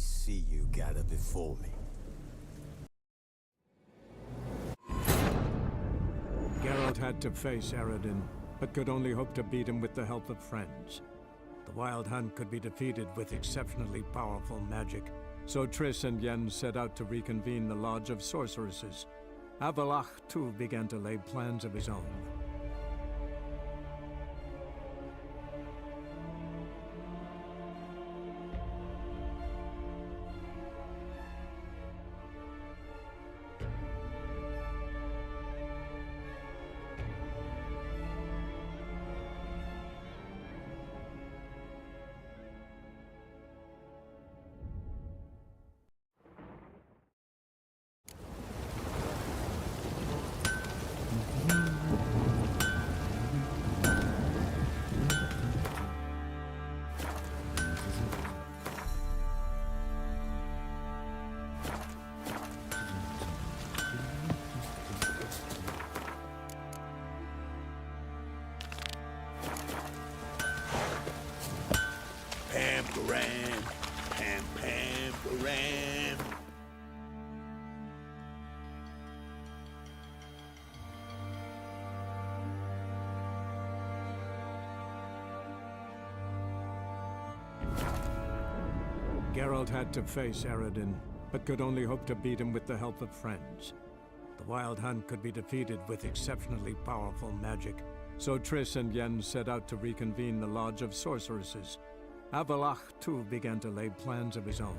see you gather before me. Geralt had to face Eredin, but could only hope to beat him with the help of friends. The Wild Hunt could be defeated with exceptionally powerful magic, so Triss and Yen set out to reconvene the Lodge of Sorceresses. Avallac'h, too, began to lay plans of his own. Pam-param, pam-pam-param. Geralt had to face Eredin, but could only hope to beat him with the help of friends. The Wild Hunt could be defeated with exceptionally powerful magic, so Triss and Yen set out to reconvene the Lodge of Sorceresses. Avallac'h, too, began to lay plans of his own.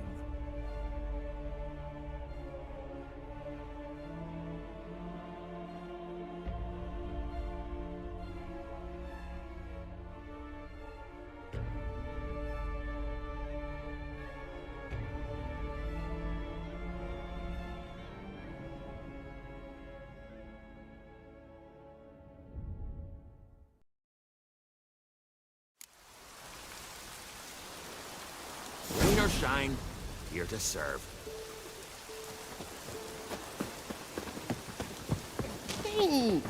Rain or shine, here to serve. Hey!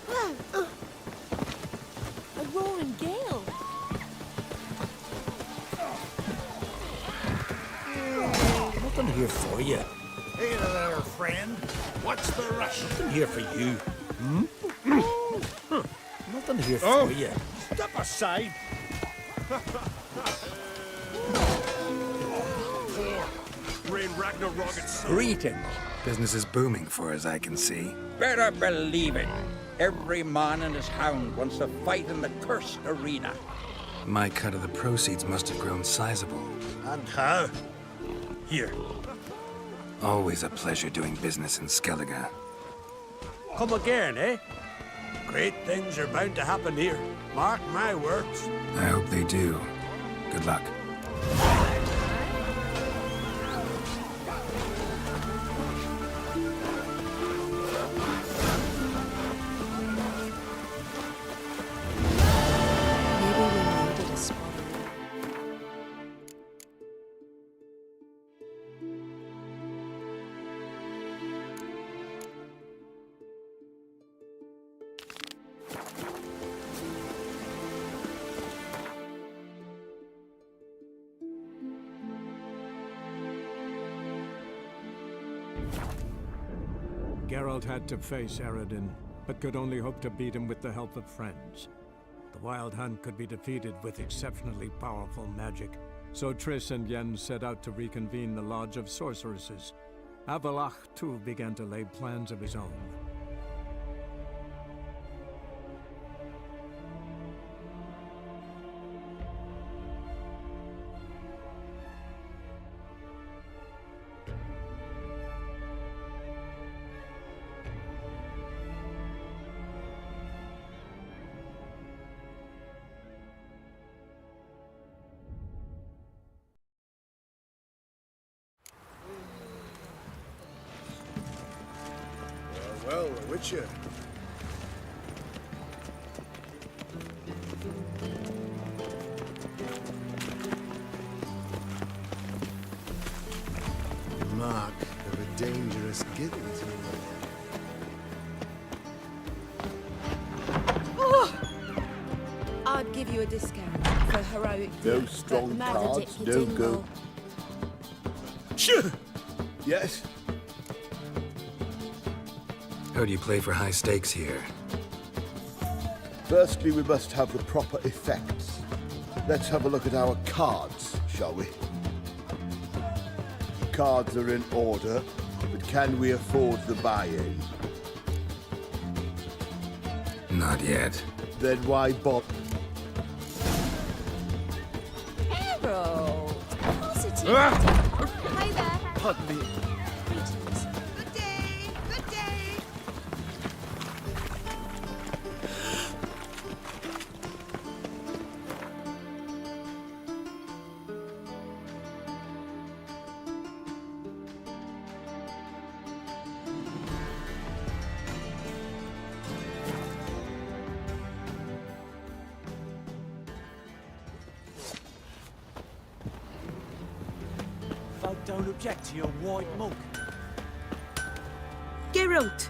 A roaring gale! Nothing here for you. Hey there, friend. What's the rush? Nothing here for you. Nothing here for you. Step aside. Rain Ragnarok and Greetings. Business is booming for as I can see. Better believe it. Every man and his hound wants to fight in the cursed arena. My cut of the proceeds must have grown sizable. And how? Here. Always a pleasure doing business in Skellige. Come again, eh? Great things are bound to happen here. Mark my words. I hope they do. Good luck. Maybe we needed a spotter. Geralt had to face Eredin, but could only hope to beat him with the help of friends. The Wild Hunt could be defeated with exceptionally powerful magic, so Triss and Yen set out to reconvene the Lodge of Sorceresses. Avallac'h, too, began to lay plans of his own. Well, a witcher. Mark of a dangerous giddens. I'd give you a discount for heroic No deeds, strong but mad at cards, it, you no didn't go. roll. Yes? Heard you play for high stakes here. Firstly, we must have the proper effects. Let's have a look at our cards, shall we? Cards are in order, but can we afford the buy-in? Not yet. Then why bother? Arrow! Positive. Hi there. Pardon me. Greetings. Good day. Good day. Folk don't object to your white monk. Geralt.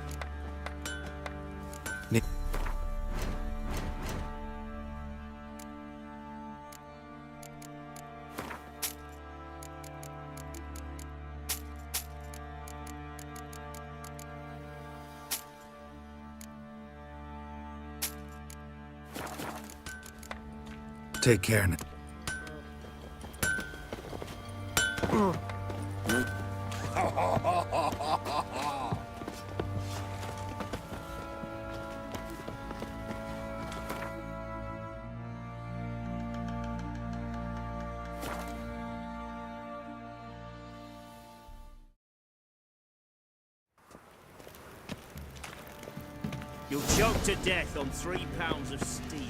Take care now. You'll choke to death on 3 pounds of steel.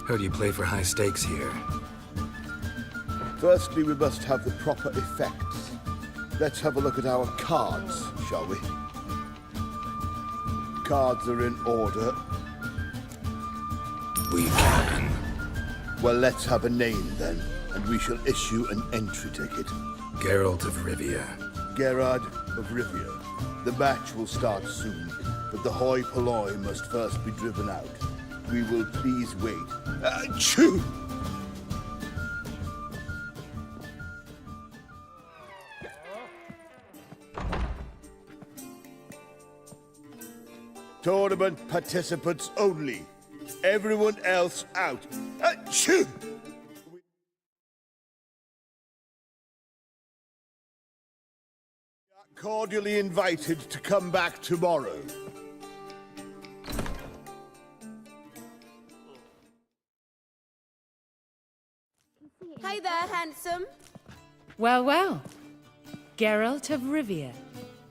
Heard you play for high stakes here. Firstly, we must have the proper effects. Let's have a look at our cards, shall we? Cards are in order. We can. Well, let's have a name then, and we shall issue an entry ticket. Geralt of Rivia. Gerard of Rivia. The match will start soon, but the hoi polloi must first be driven out. We will please wait. Achoo! Tournament participants only. Everyone else out. Achoo! Cordially invited to come back tomorrow. Hi there, handsome. Well, well. Geralt of Rivia.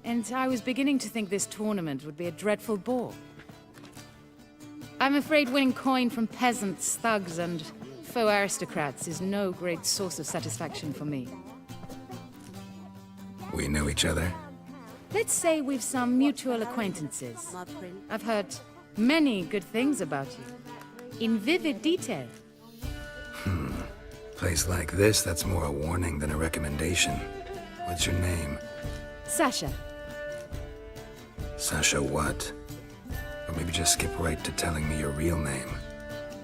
And I was beginning to think this tournament would be a dreadful bore. I'm afraid winning coin from peasants, thugs, and faux aristocrats is no great source of satisfaction for me. We know each other. Let's say we've some mutual acquaintances. My prince. I've heard many good things about you. In vivid detail. Place like this, that's more a warning than a recommendation. What's your name? Sasha. Sasha what? Or maybe just skip right to telling me your real name.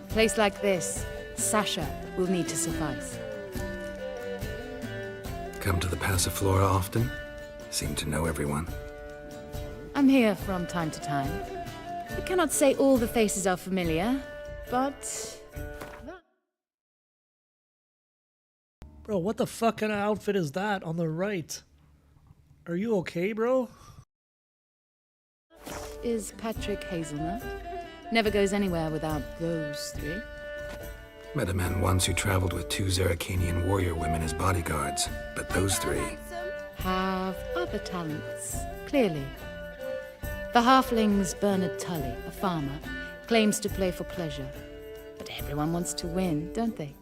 Place like this, Sasha will need to suffice. Come to the Passiflora often? Seem to know everyone. I'm here from time to time. I cannot say all the faces are familiar, but... Bro, what the fuck kind of outfit is that on the right? Are you okay, bro? Is Patrick Hazelnut. Never goes anywhere without those three. Met a man once who traveled with 2 Zerrikanian warrior women as bodyguards, but those 3... Have other talents, clearly. The halfling's Bernard Tully, a farmer, claims to play for pleasure. But everyone wants to win, don't they?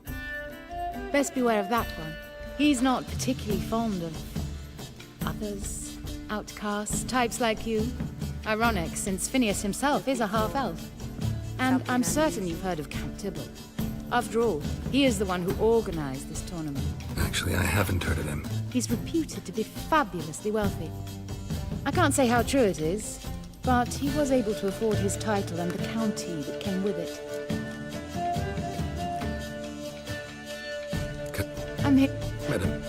Best beware of that one. He's not particularly fond of others, outcasts, types like you. Ironic, since Phineas himself is a half-elf. And I'm certain you've heard of Count Tybalt. After all, he is the one who organized this tournament. Actually, Actually, I haven't heard of him. He's reputed to be fabulously wealthy. I can't say how true it is, but he was able to afford his title and the county that came with it. I'm here. Madam,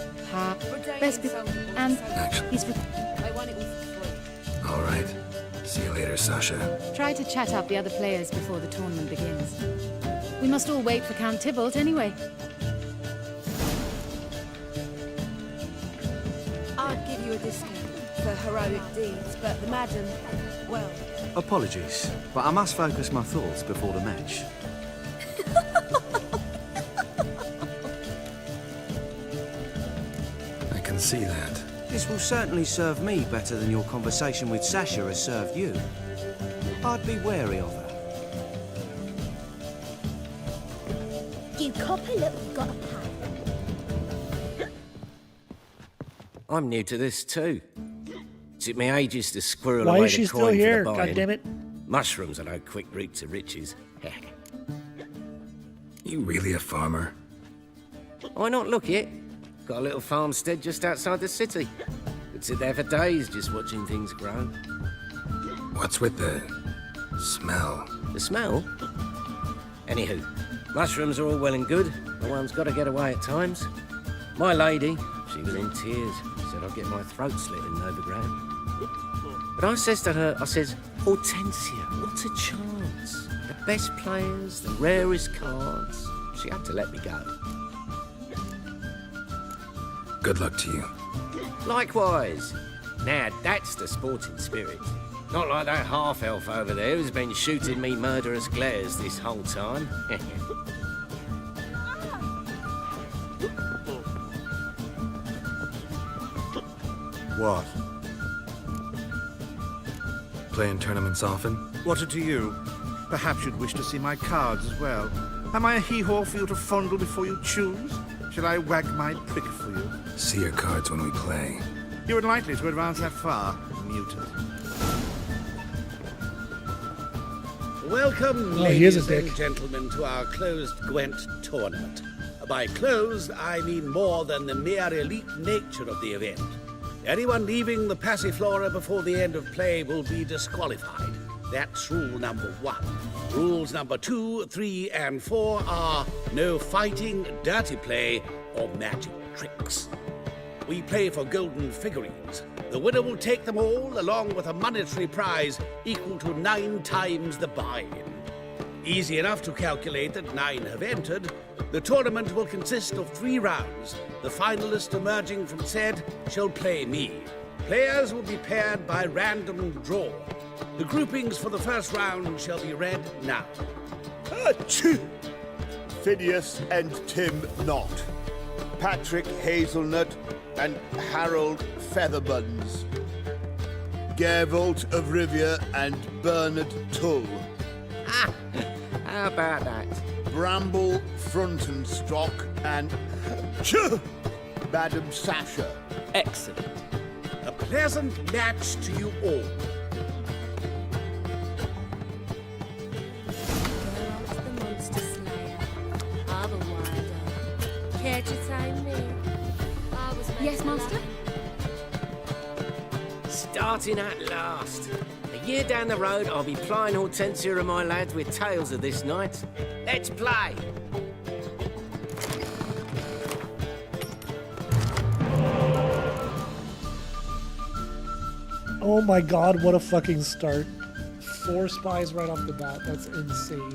Best and actually. he's All right. See you later, Sasha. try to chat up the other players before the tournament begins. We must all wait for Count Tybalt anyway. I'd give you a discount for heroic deeds, but the madam, well... Apologies, but I must focus my thoughts before the match. I can see that. This will certainly serve me better than your conversation with Sasha has served you. I'd be wary of her. You copper look got a pal. I'm new to this too. Took me ages to squirrel Why away is she the still coin here? for the God buying. damn it. Mushrooms are no quick route to riches. You really a farmer? Why not look it? Got a little farmstead just outside the city. Could sit there for days just watching things grow. What's with the smell? The smell? Anywho, mushrooms are all well and good, but one's got to get away at times. My lady, she was in tears, said I'd get my throat slit in overground. But I says to her, I says, Hortensia, what a chance. The best players, the rarest cards. She had to let me go. Good luck to you. Likewise. Now, that's the sporting spirit. Not like that half-elf over there who's been shooting me murderous glares this whole time. What? Playing tournaments often? What to you? Perhaps you'd wish to see my cards as well. Am I a hee-haw for you to fondle before you choose? Shall I wag my prick for you? See your cards when we play. You would likely to advance that far, mutant. Welcome, Oh, he is a ladies dick. and gentlemen, to our closed Gwent tournament. By closed, I mean more than the mere elite nature of the event. Anyone leaving the Passiflora before the end of play will be disqualified. That's rule number 1. Rules number 2, 3, and 4 are no fighting, dirty play, or magic tricks. We play for golden figurines. The winner will take them all, along with a monetary prize equal to 9 times the buy-in. Easy enough to calculate that 9 have entered. The tournament will consist of 3 rounds. The finalist emerging from said shall play me. Players will be paired by random draw. The groupings for the first round shall be read now. Achoo! Phineas and Tim Knott. Patrick Hazelnut and Harold Featherbuns. Gervalt of Rivia and Bernard Tull. How about that? Bramble Frontenstock and Madam Sasha. Excellent. A pleasant match to you all. Geralt the Monster Slayer. Otherwise, care to time me? Yes, Master? Starting at last. A year down the road, I'll be plying Hortensia and my lads with tales of this night. Let's play. Oh my god, what a fucking start. 4 spies right off the bat. That's insane.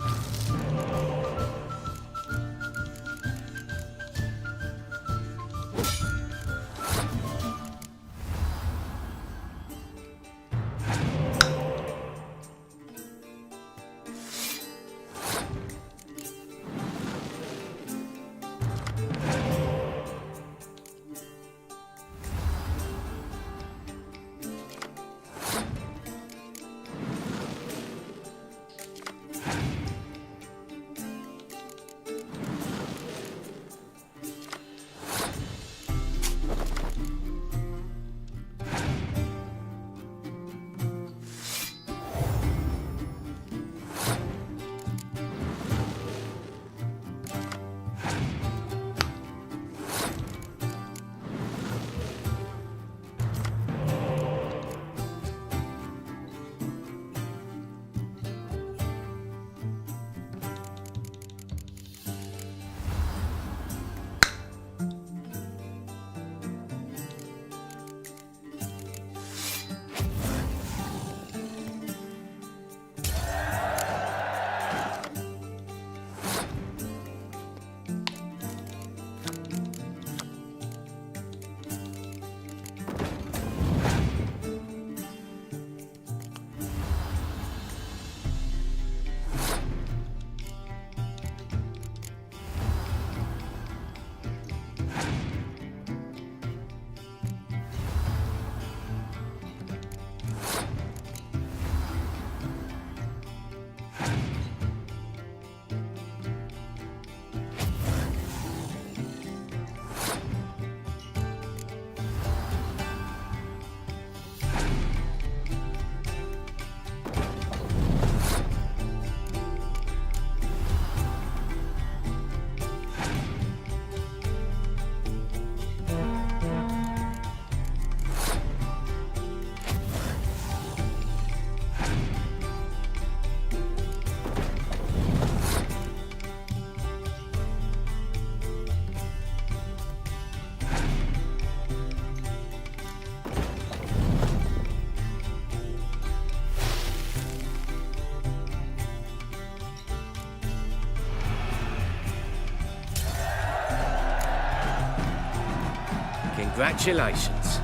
Congratulations.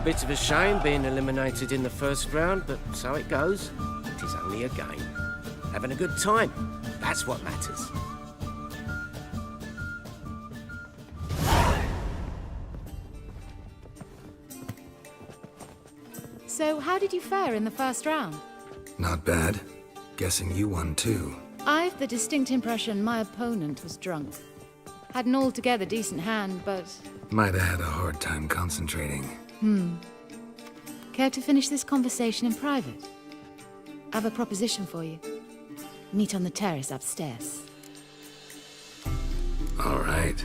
Bit of a shame being eliminated in the first round, but so it goes. It is only a game. Having a good time, that's what matters. So, how did you fare in the first round? Not bad. Guessing you won too. I've the distinct impression my opponent was drunk. Had an altogether decent hand, but... Might have had a hard time concentrating. Care to finish this conversation in private? I have a proposition for you. Meet on the terrace upstairs. All right.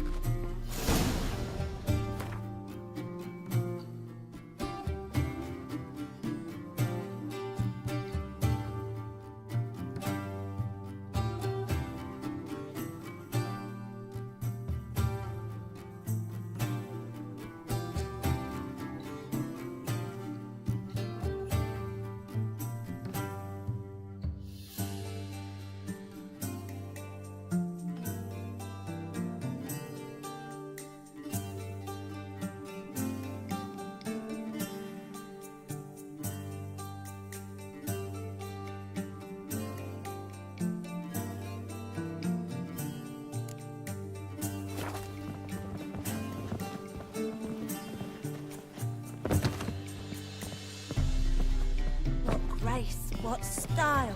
What grace, what style.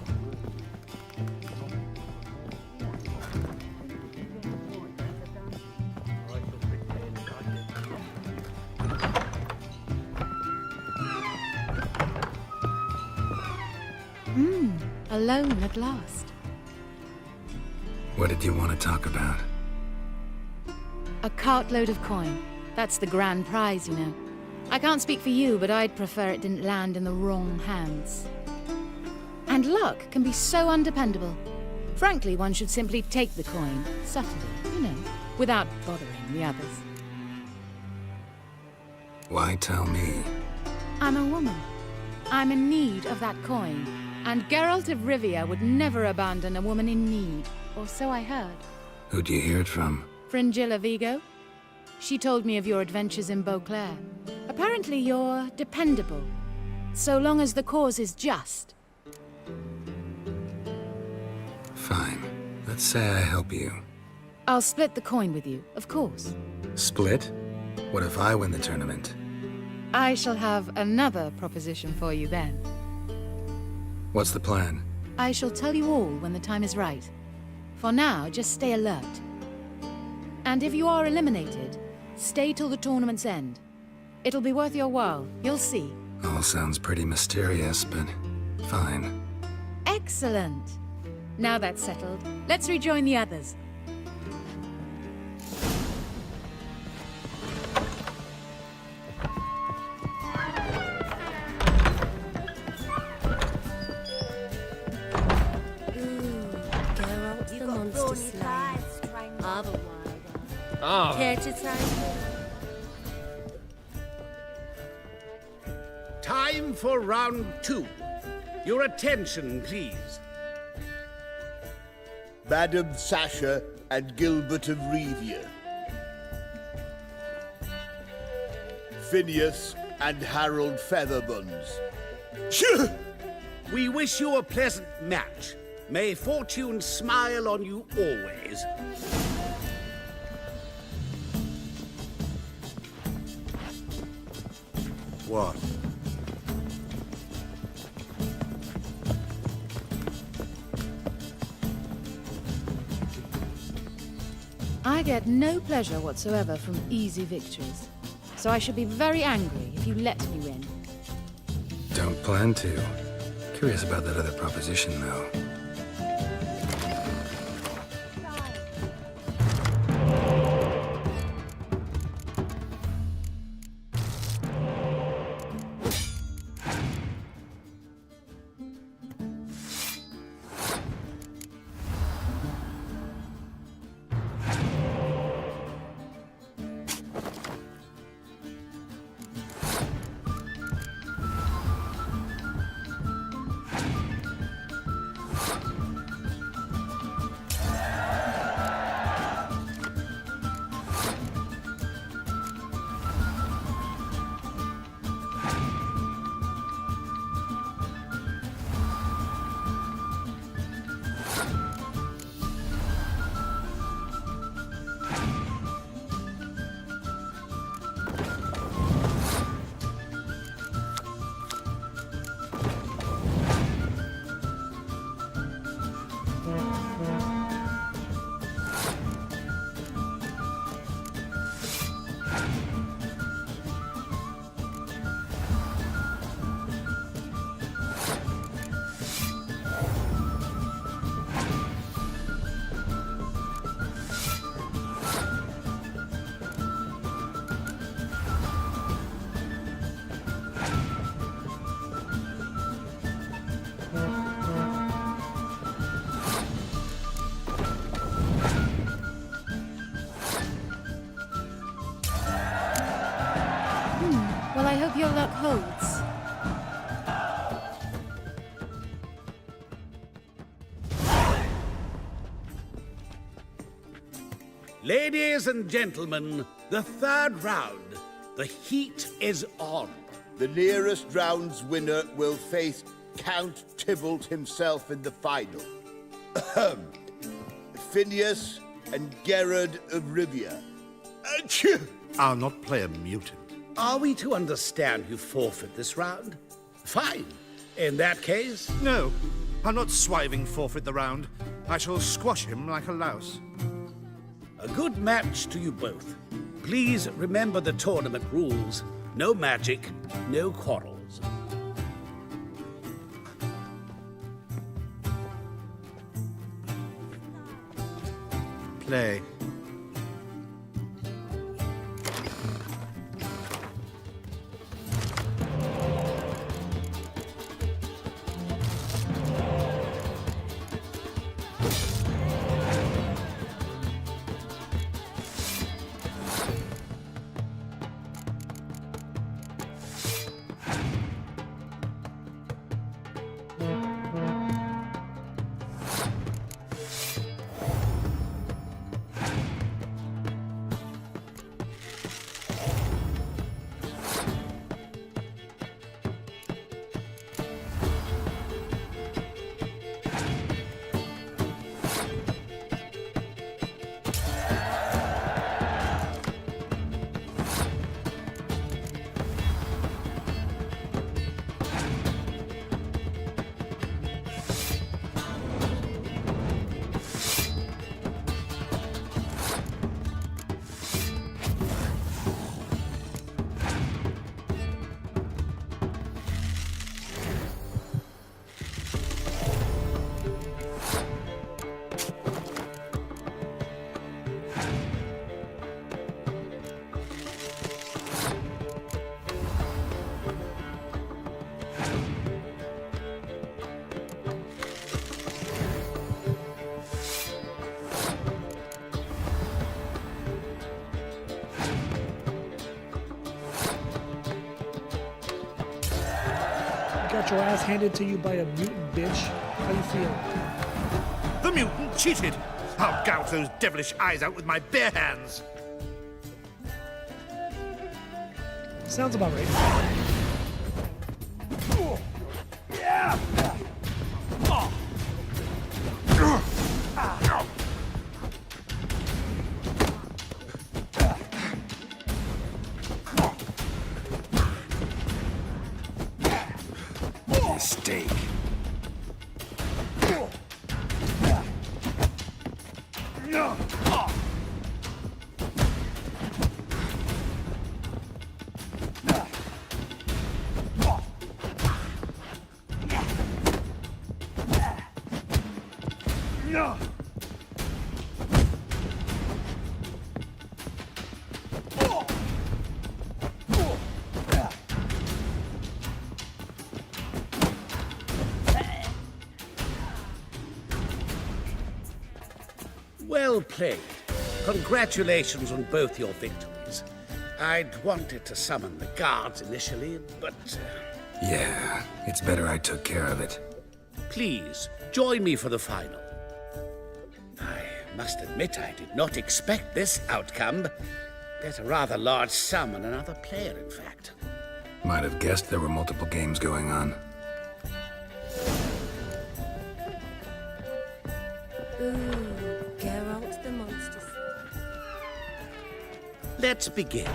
Alone at last. What did you want to talk about? A cartload of coin. That's the grand prize, you know. I can't speak for you, but I'd prefer it didn't land in the wrong hands. And luck can be so undependable. Frankly, one should simply take the coin, subtly, you know, without bothering the others. Why tell me? I'm a woman. I'm in need of that coin. And Geralt of Rivia would never abandon a woman in need, or so I heard. Who'd you hear it from? Fringilla Vigo. She told me of your adventures in Beauclair. Apparently you're dependable, so long as the cause is just. Fine. Let's say I help you. I'll split the coin with you, of course. Split? What if I win the tournament? I shall have another proposition for you then. What's the plan? I shall tell you all when the time is right. For now, just stay alert. And if you are eliminated, stay till the tournament's end. It'll be worth your while, you'll see. All sounds pretty mysterious, but fine. Excellent. Now that's settled, let's rejoin the others. Geralt the Monster Slayer. Otherwise, Oh, care to time? Time for round 2. Your attention, please. Madam Sasha and Gilbert of Rivia. Phineas and Harold Featherbones. Shoo! We wish you a pleasant match. May fortune smile on you always. What? I get no pleasure whatsoever from easy victories. So I should be very angry if you let me win. Don't plan to. Curious about that other proposition, though. Well, I hope your luck holds. Ladies and gentlemen, the third round. The heat is on. The nearest round's winner will face Count Tybalt himself in the final. Phineas and Gerard of Rivia. Achoo! I'll not play a mutant. Are we to understand you forfeit this round? Fine. In that case... No, I'll not swiving forfeit the round. I shall squash him like a louse. A good match to you both. Please remember the tournament rules. No magic, no quarrels. Play. Got your ass handed to you by a mutant, bitch. How you feel? The mutant cheated! I'll gouge those devilish eyes out with my bare hands! Sounds about right. Mistake. Well played. Congratulations on both your victories. I'd wanted to summon the guards initially, but... Yeah, it's better I took care of it. Please, join me for the final. I must admit I did not expect this outcome. Bet a rather large sum on another player, in fact. Might have guessed there were multiple games going on. Ooh, Geralt the monster. Let's begin.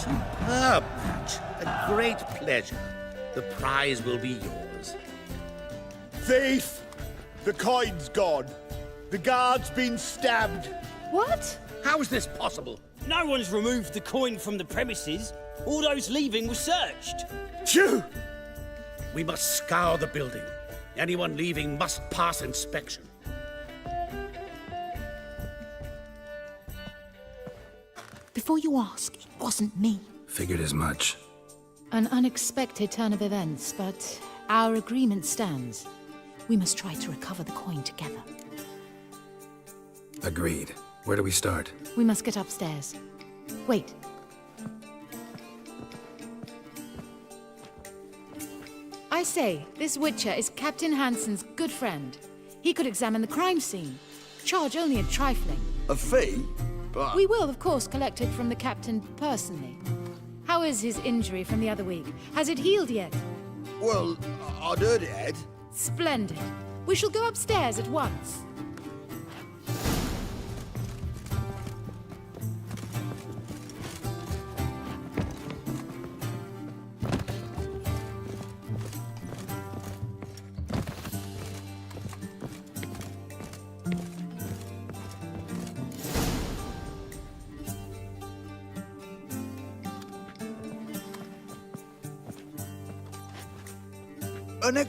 Superb match. A great pleasure. The prize will be yours. Thief! The coin's gone. The guard's been stabbed. What? How is this possible? No one's removed the coin from the premises. All those leaving were searched. Phew! We must scour the building. Anyone leaving must pass inspection. Before you ask, it wasn't me. Figured as much. An unexpected turn of events, but our agreement stands. We must try to recover the coin together. Agreed. Where do we start? We must get upstairs. Wait. I say, this Witcher is Captain Hansen's good friend. He could examine the crime scene. Charge only a trifling. A fee? But... We will, of course, collect it from the captain personally. How is his injury from the other week? Has it healed yet? Well, I'd heard it had. Splendid. We shall go upstairs at once.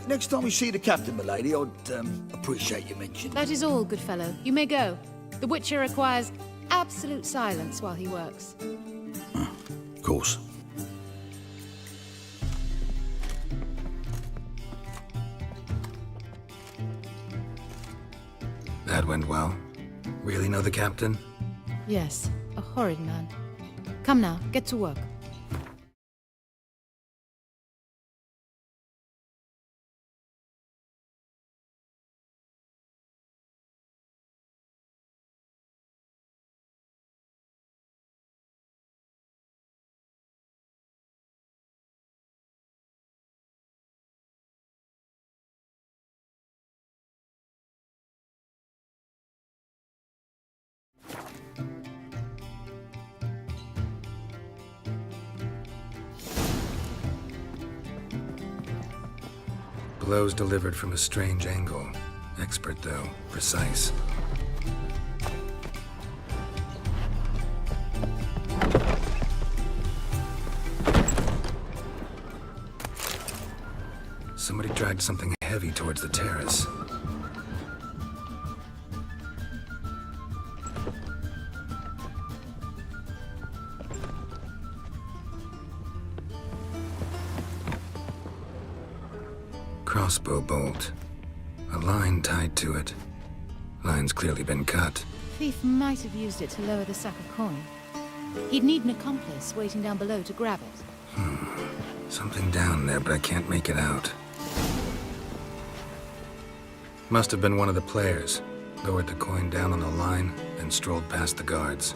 Next time we see the captain, milady, I'd appreciate you mentioning. That is all, good fellow. You may go. The Witcher requires absolute silence while he works. Of course. That went well. Really know the captain? Yes, a horrid man. Come now, get to work. Blows delivered from a strange angle. Expert, though. Precise. Somebody dragged something heavy towards the terrace. Crossbow bolt. A line tied to it. Line's clearly been cut. Thief might have used it to lower the sack of coin. He'd need an accomplice waiting down below to grab it. Something down there, but I can't make it out. Must have been one of the players. Lowered the coin down on the line and strolled past the guards.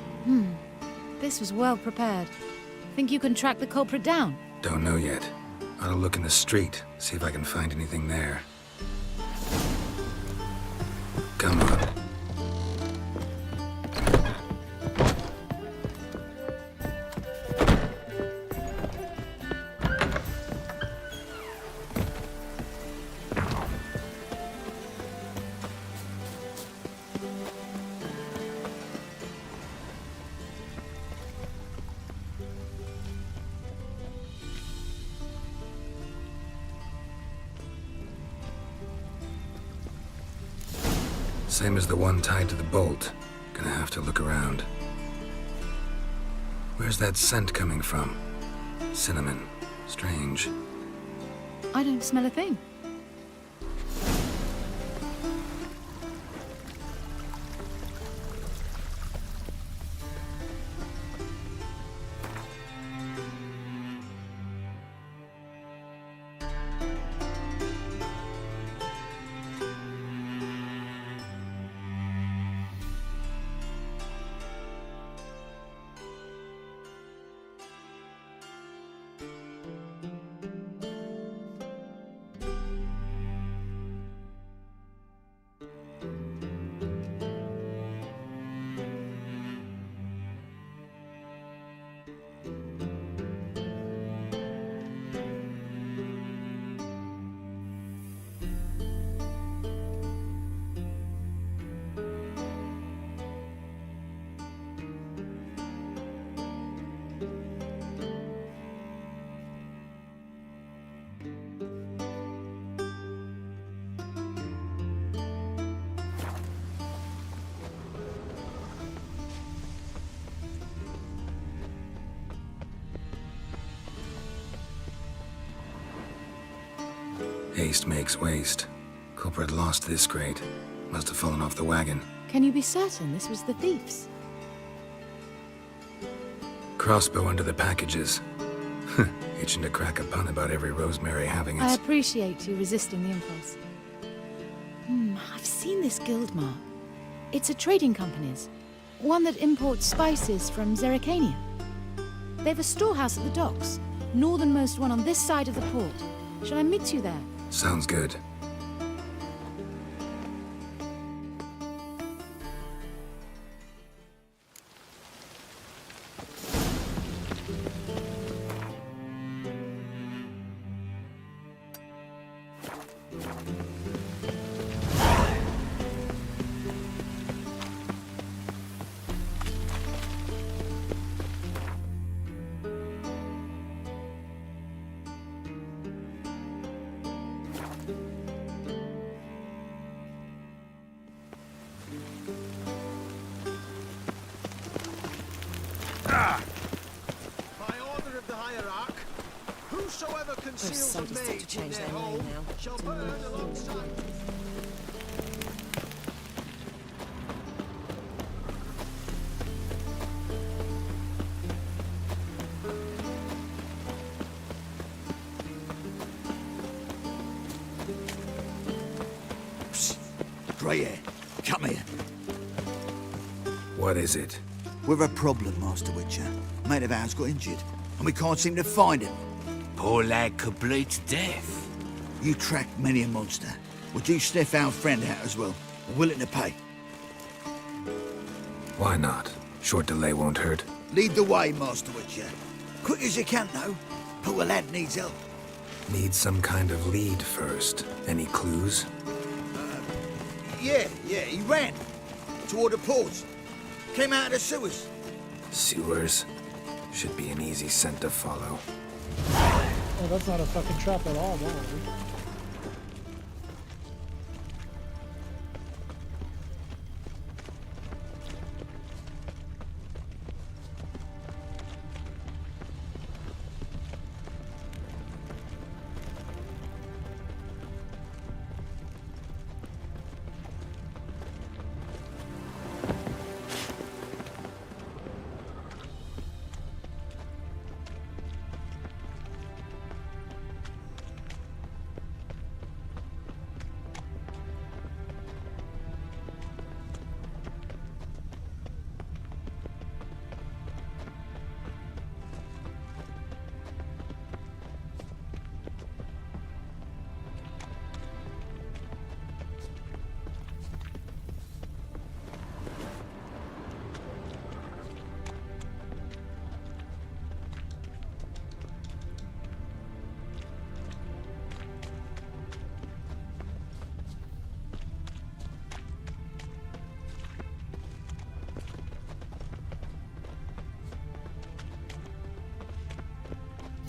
This was well prepared. Think you can track the culprit down? Don't know yet. Ought to look in the street, see if I can find anything there. Come on. Same as the one tied to the bolt. Gonna have to look around. Where's that scent coming from? Cinnamon. Strange. I don't smell a thing. Haste makes waste. Culprit lost this crate. Must have fallen off the wagon. Can you be certain this was the thief's? Crossbow under the packages. Itching to crack a pun about every Rosemary having I its... appreciate you resisting the impulse. I've seen this guild mark. It's a trading company's. One that imports spices from Zerrikania. They've a storehouse at the docks. Northernmost one on this side of the port. Shall I meet you there? Sounds good. By order of the hierarch, whosoever conceals a mage in their home shall burn alongside. Grey hair, come here. What is it? We've a problem, Master Witcher. A mate of ours got injured, and we can't seem to find him. Poor lad could bleed to death. You tracked many a monster. Would you sniff our friend out as well? We're willing to pay. Why not? Short delay won't hurt. Lead the way, Master Witcher. Quick as you can, though. Poor lad needs help. Need some kind of lead first. Any clues? Yeah, he ran. Toward the port. Came out of the sewers. Sewers? Should be an easy scent to follow. Oh, that's not a fucking trap at all, man.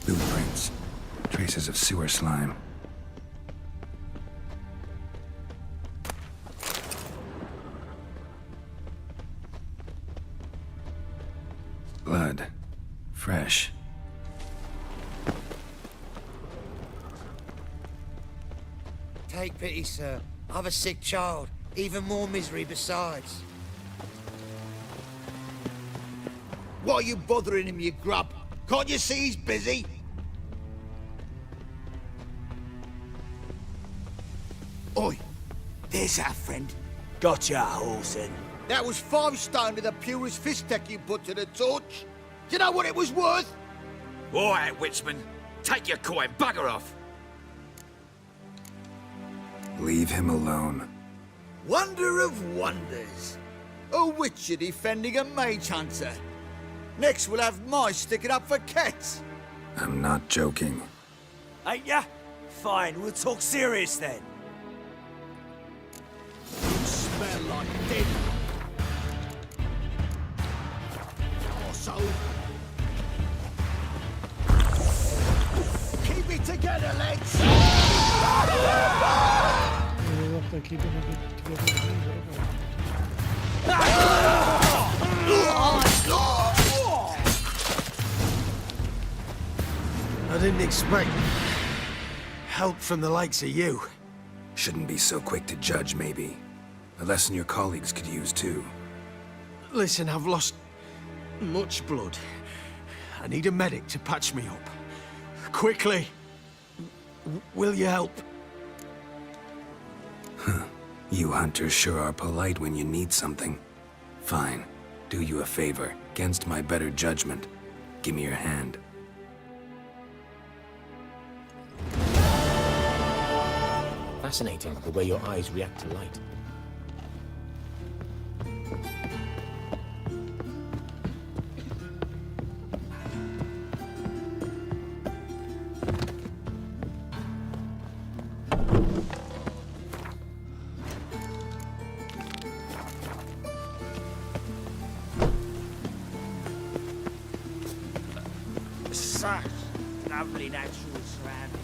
Blueprints. Traces of sewer slime. Blood. Fresh. Take pity, sir. I've a sick child. Even more misery besides. Why are you bothering him, you grub? Can't you see he's busy? Oi, there's our friend. Gotcha, Orson. That was 5 stone to the purest fist tech you put to the torch. Do you know what it was worth? All right, Witchman. Take your coin, bugger off. Leave him alone. Wonder of wonders. A witcher defending a mage hunter. Next we'll have mice sticking up for cats. I'm not joking. Ain't ya? Fine, we'll talk serious then. You smell like dead. Also, keep it together, lads. They look like keeping it together. I didn't expect help from the likes of you. Shouldn't be so quick to judge, maybe. A lesson your colleagues could use, too. Listen, I've lost much blood. I need a medic to patch me up. Quickly! Will you help? You hunters sure are polite when you need something. Fine. Do you a favor, against my better judgment. Give me your hand. Fascinating, the way your eyes react to light. Such lovely natural surroundings.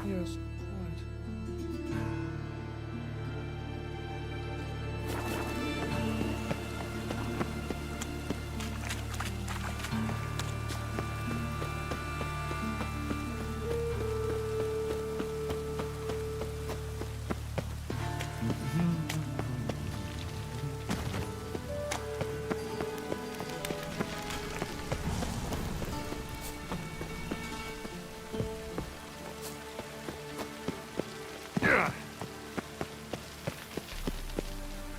Yes.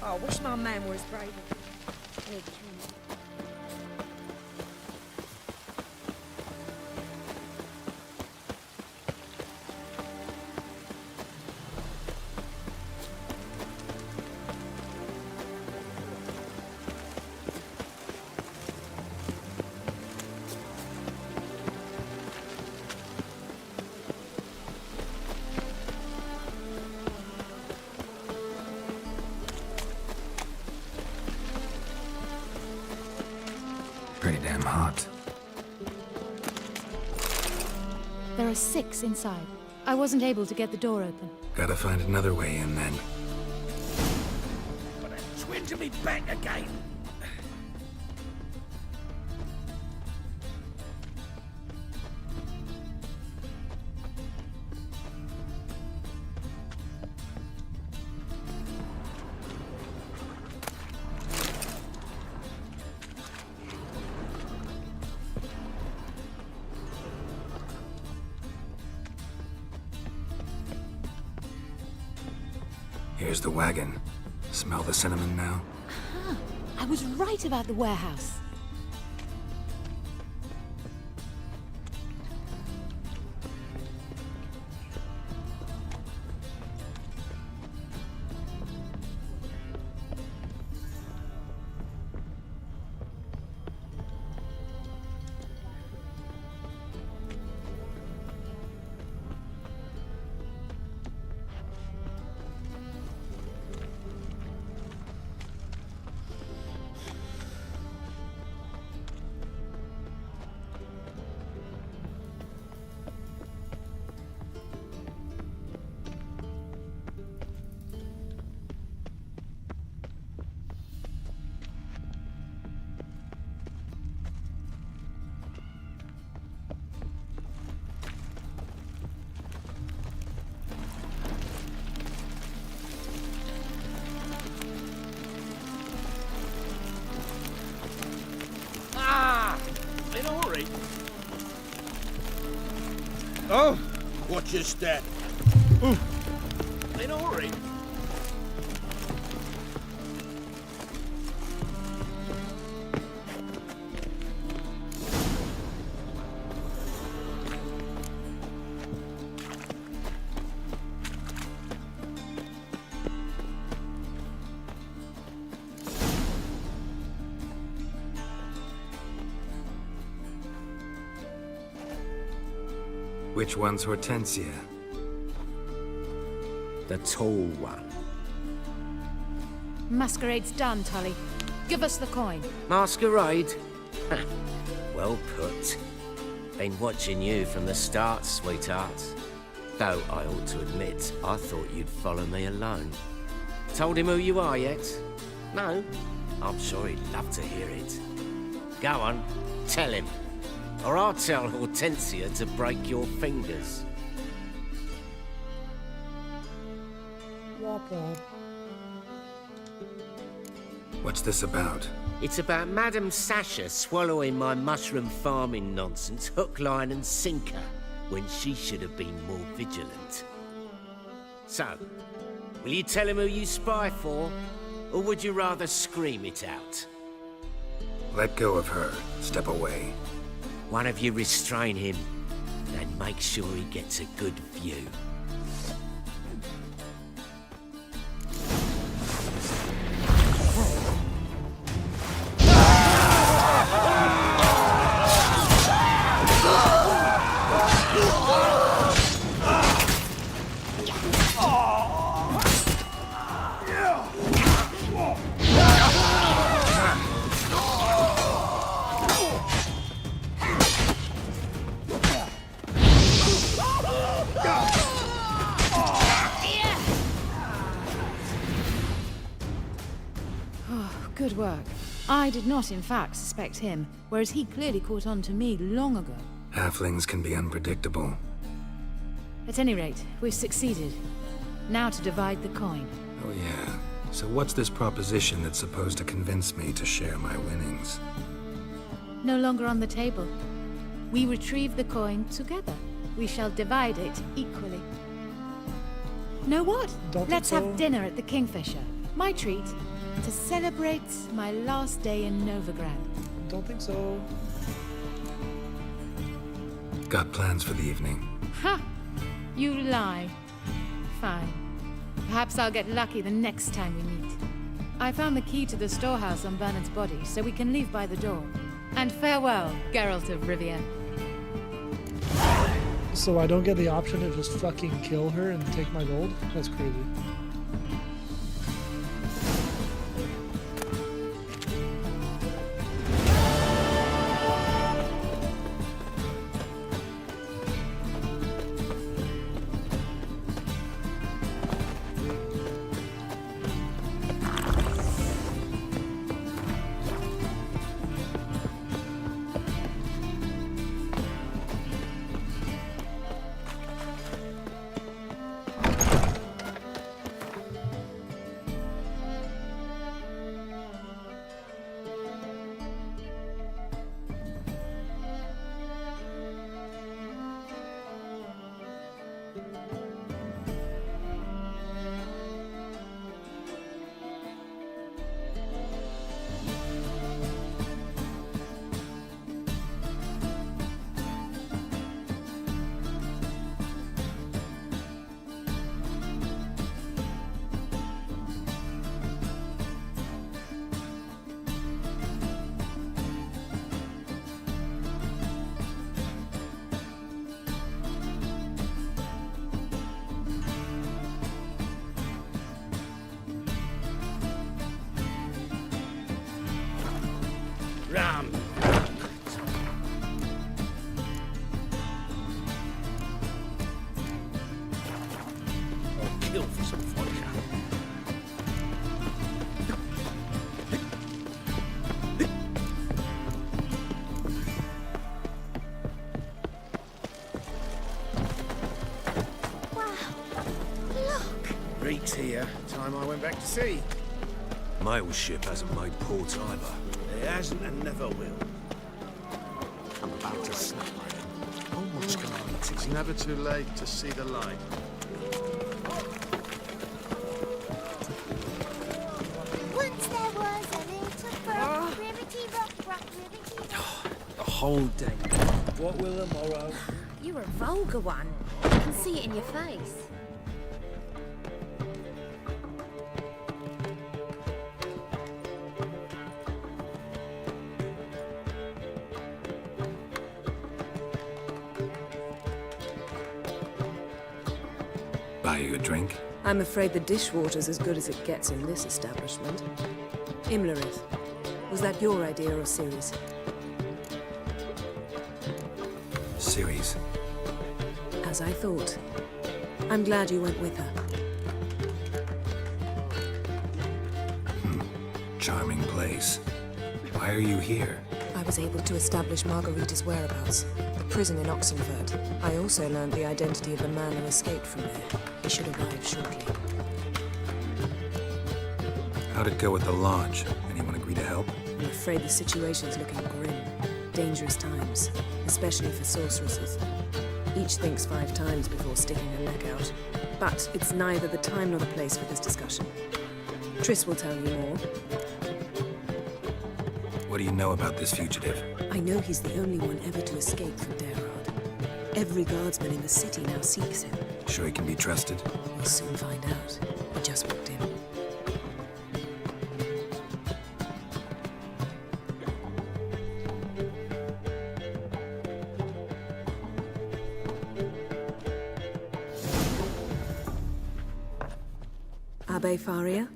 Oh, I wish my man were as brave as me. Pretty damn hot. There are 6 inside. I wasn't able to get the door open. Gotta find another way in, then. But a twin to be back again. Here's the wagon. Smell the cinnamon now? Aha! I was right about the warehouse. In a hurry. Oh, watch your step. In a hurry. Which one's Hortensia? The tall one. Masquerade's done, Tully. Give us the coin. Masquerade? Well put. Been watching you from the start, sweetheart. Though I ought to admit, I thought you'd follow me alone. Told him who you are yet? No? I'm sure he'd love to hear it. Go on, tell him. or I'll tell Hortensia to break your fingers. Womp womp. What's this about? It's about Madame Sasha swallowing my mushroom farming nonsense hook, line and sinker when she should have been more vigilant. So, will you tell him who you spy for, or would you rather scream it out? Let go of her. Step away. One of you restrain him, and make sure he gets a good view. Good work. I did not, in fact, suspect him, whereas he clearly caught on to me long ago. Halflings can be unpredictable. At any rate, we've succeeded. Now to divide the coin. Oh yeah. So what's this proposition that's supposed to convince me to share my winnings? No longer on the table. We retrieve the coin together. We shall divide it equally. Know what? Let's have dinner at the Kingfisher. My treat. To celebrate my last day in Novigrad. Don't think so. Got plans for the evening? Ha! You lie. Fine. Perhaps I'll get lucky the next time we meet. I found the key to the storehouse on Bernard's body, so we can leave by the door. And farewell, Geralt of Rivia. So I don't get the option to just fucking kill her and take my gold? That's crazy. Ram. Or kill for some vodka. Reek's here. Time I went back to sea. Mail ship hasn't made port either. It hasn't and never will. I'm about to snap my head. Oh, much can I eat? It's never too late to see the light. Once there was a little frog, ribbity rock, rock, ribbity rock. The whole day. What will the morrow? You're a vulgar one. I can see it in your face. Buy you a drink? I'm afraid the dishwater's as good as it gets in this establishment. Imlerith, was that your idea or Ciri's? Ciri's. As I thought. I'm glad you went with her. Charming place. Why are you here? I was was able to establish Margarita's whereabouts, the prison in Oxenfurt. I also learned the identity of the man who escaped from there. He should arrive shortly. How'd it go with the lodge? Anyone agree to help? I'm afraid the situation's looking grim. Dangerous times, especially for sorceresses. Each thinks 5 times before sticking her neck out. But it's neither the time nor the place for this discussion. Triss will tell you more. What do you know about this fugitive? I know he's the only one ever to escape from Daerard. Every guardsman in the city now seeks him. Sure he can be trusted? We'll soon find out. We just walked in. Abbe Faria?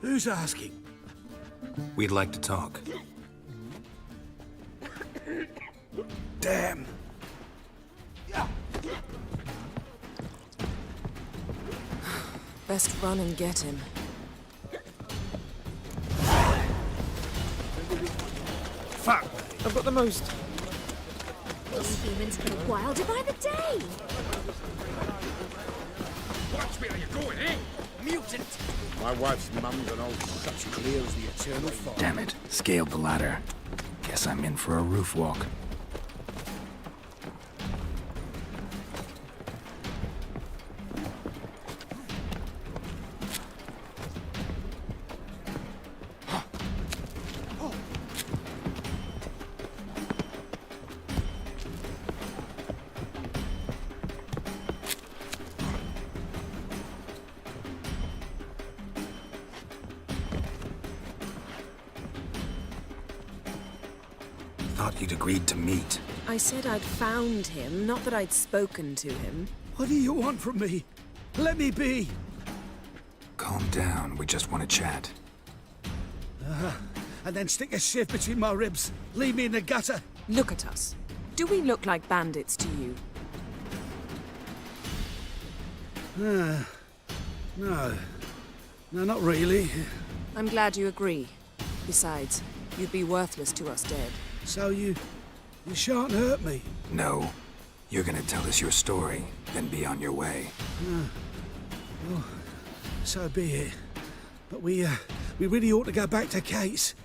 Who's asking? We'd like to talk. Damn. Best run and get him. Fuck! I've got the most... These humans go wilder by the day. Watch me, are you going, eh? Mutant! My wife's mum's an old such clear as the eternal fog. Damn it. Scaled the ladder. Guess I'm in for a roof walk. Thought you'd agreed to meet. I said I'd found him, not that I'd spoken to him. What do you want from me? Let me be. Calm down. We just want to chat. And then stick a shiv between my ribs. Leave me in the gutter. Look at us. Do we look like bandits to you? No. No, not really. I'm glad you agree. Besides, you'd be worthless to us dead. So you shan't hurt me? No. You're gonna tell us your story, then be on your way. Well, so be it. But we really ought to go back to Kate's.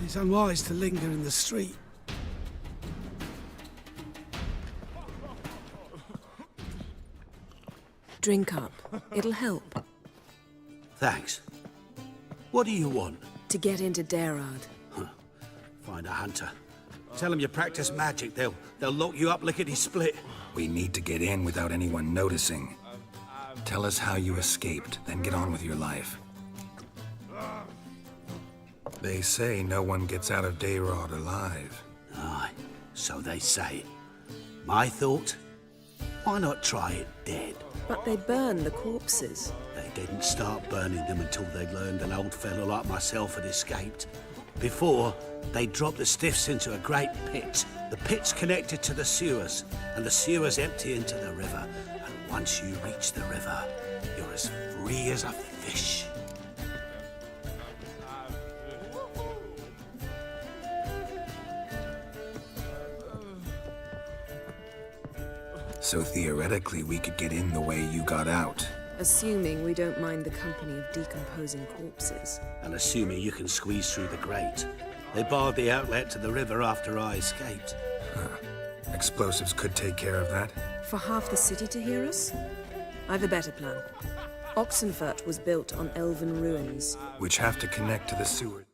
It's unwise to linger in the street. Drink up. It'll help. Thanks. What do you want? To get into Daerard. Find a hunter. Tell them you practice magic. They'll lock you up lickety-split. We need to get in without anyone noticing. Tell us how you escaped, then get on with your life. They say no one gets out of Daerard alive. Aye, so they say. My thought? Why not try it dead? But they burn the corpses. They didn't start burning them until they'd learned an old fellow like myself had escaped. Before, they dropped the stiffs into a great pit. The pit's connected to the sewers, and the sewers empty into the river. And once you reach the river, you're as free as a fish. So theoretically, we could get in the way you got out. Assuming we don't mind the company of decomposing corpses. And assuming you can squeeze through the grate. They barred the outlet to the river after I escaped. Explosives could take care of that. For half the city to hear us? I've a better plan. Oxenfurt was built on elven ruins. Which have to connect to the sewers.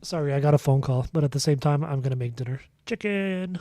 Sorry, I got a phone call, but at the same time, I'm gonna make dinner. Chicken!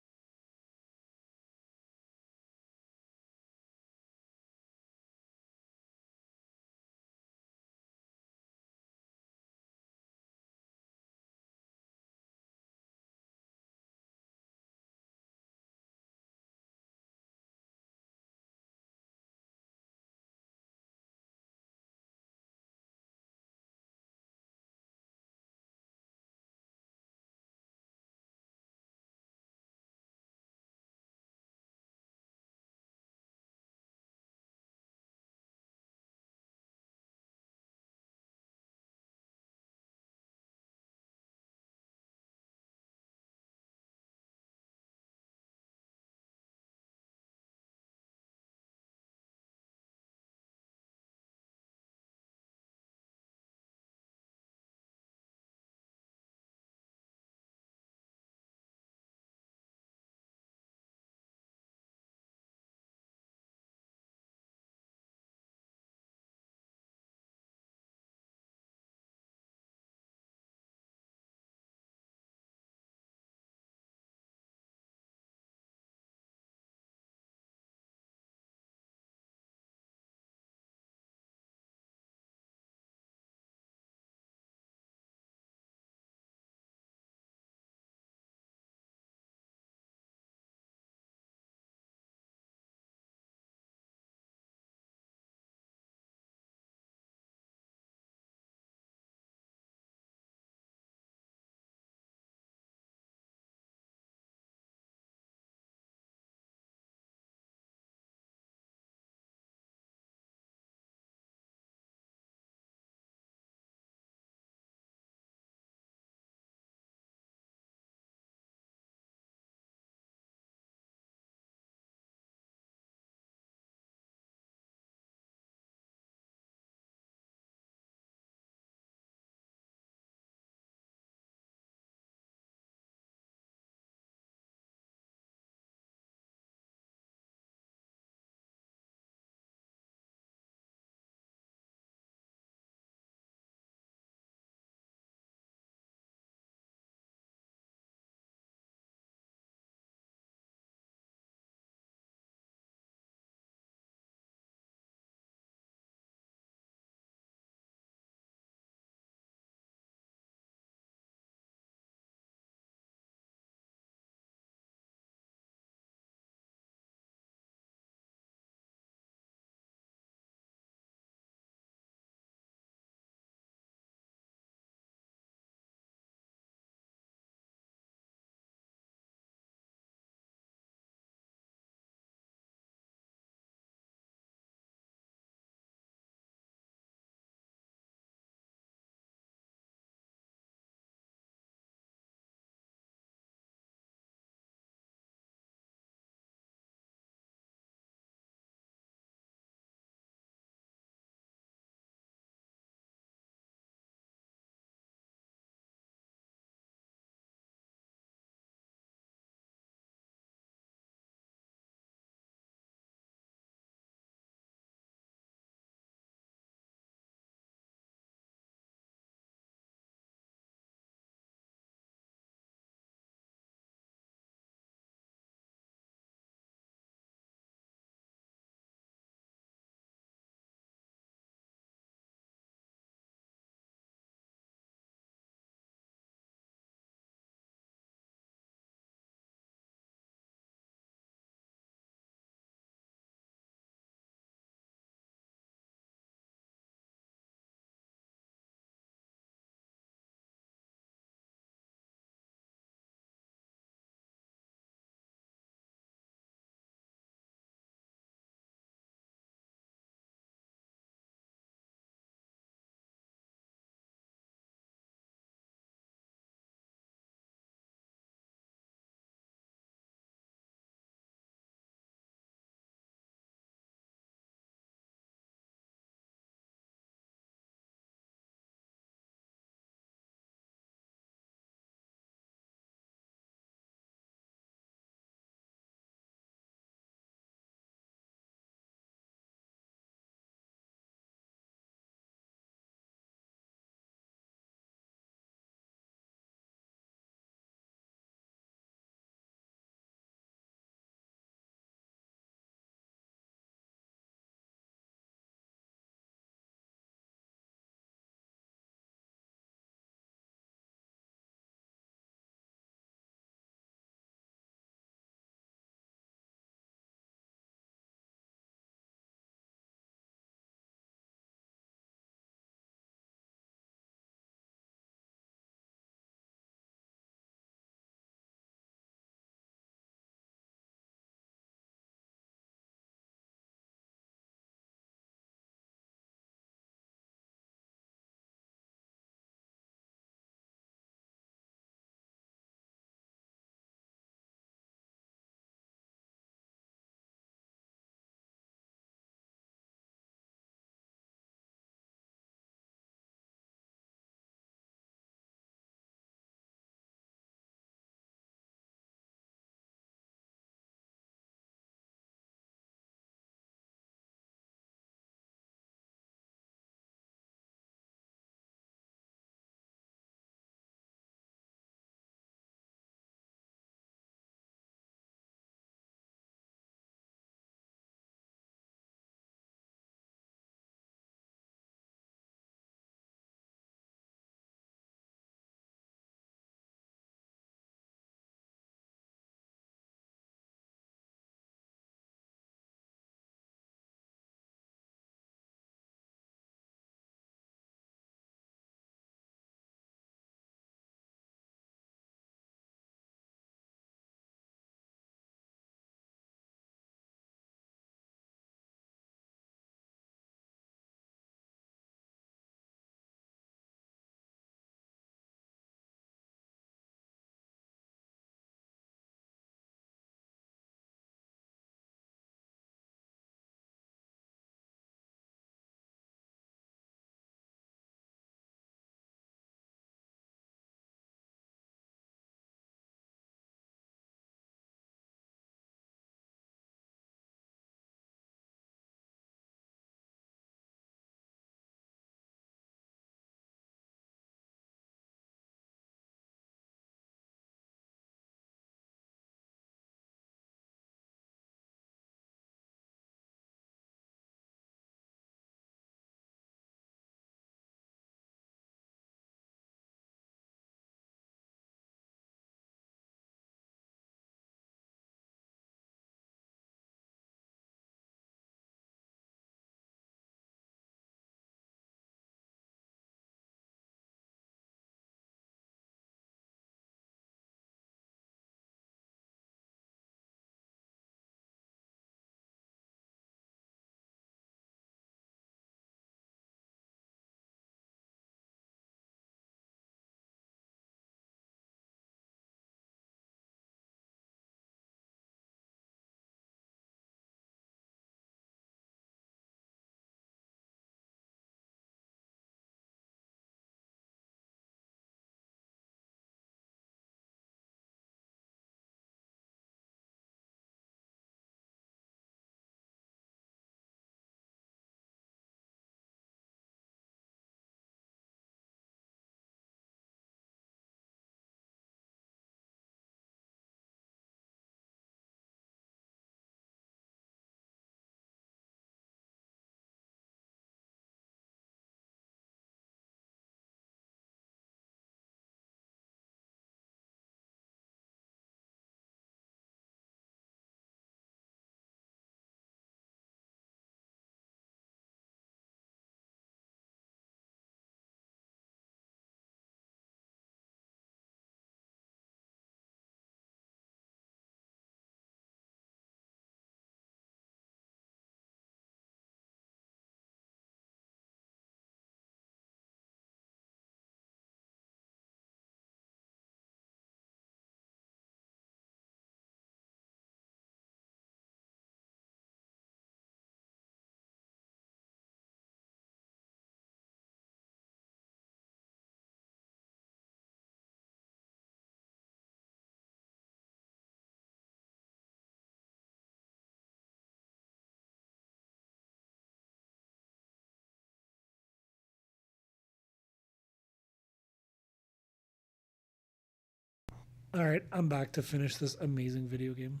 Alright, I'm back to finish this amazing video game.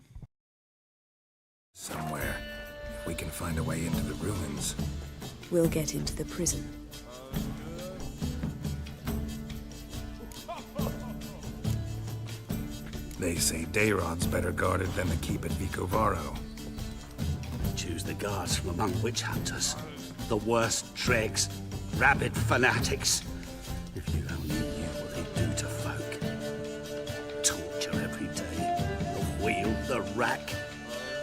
Somewhere. If we can find a way into the ruins. We'll get into the prison. They say Dayrod's better guarded than the keep at Vicovaro. Choose the guards from among witch hunters. The worst dregs, rabid fanatics. If you only knew what they do to folk. Torture every day. The wheel, the rack.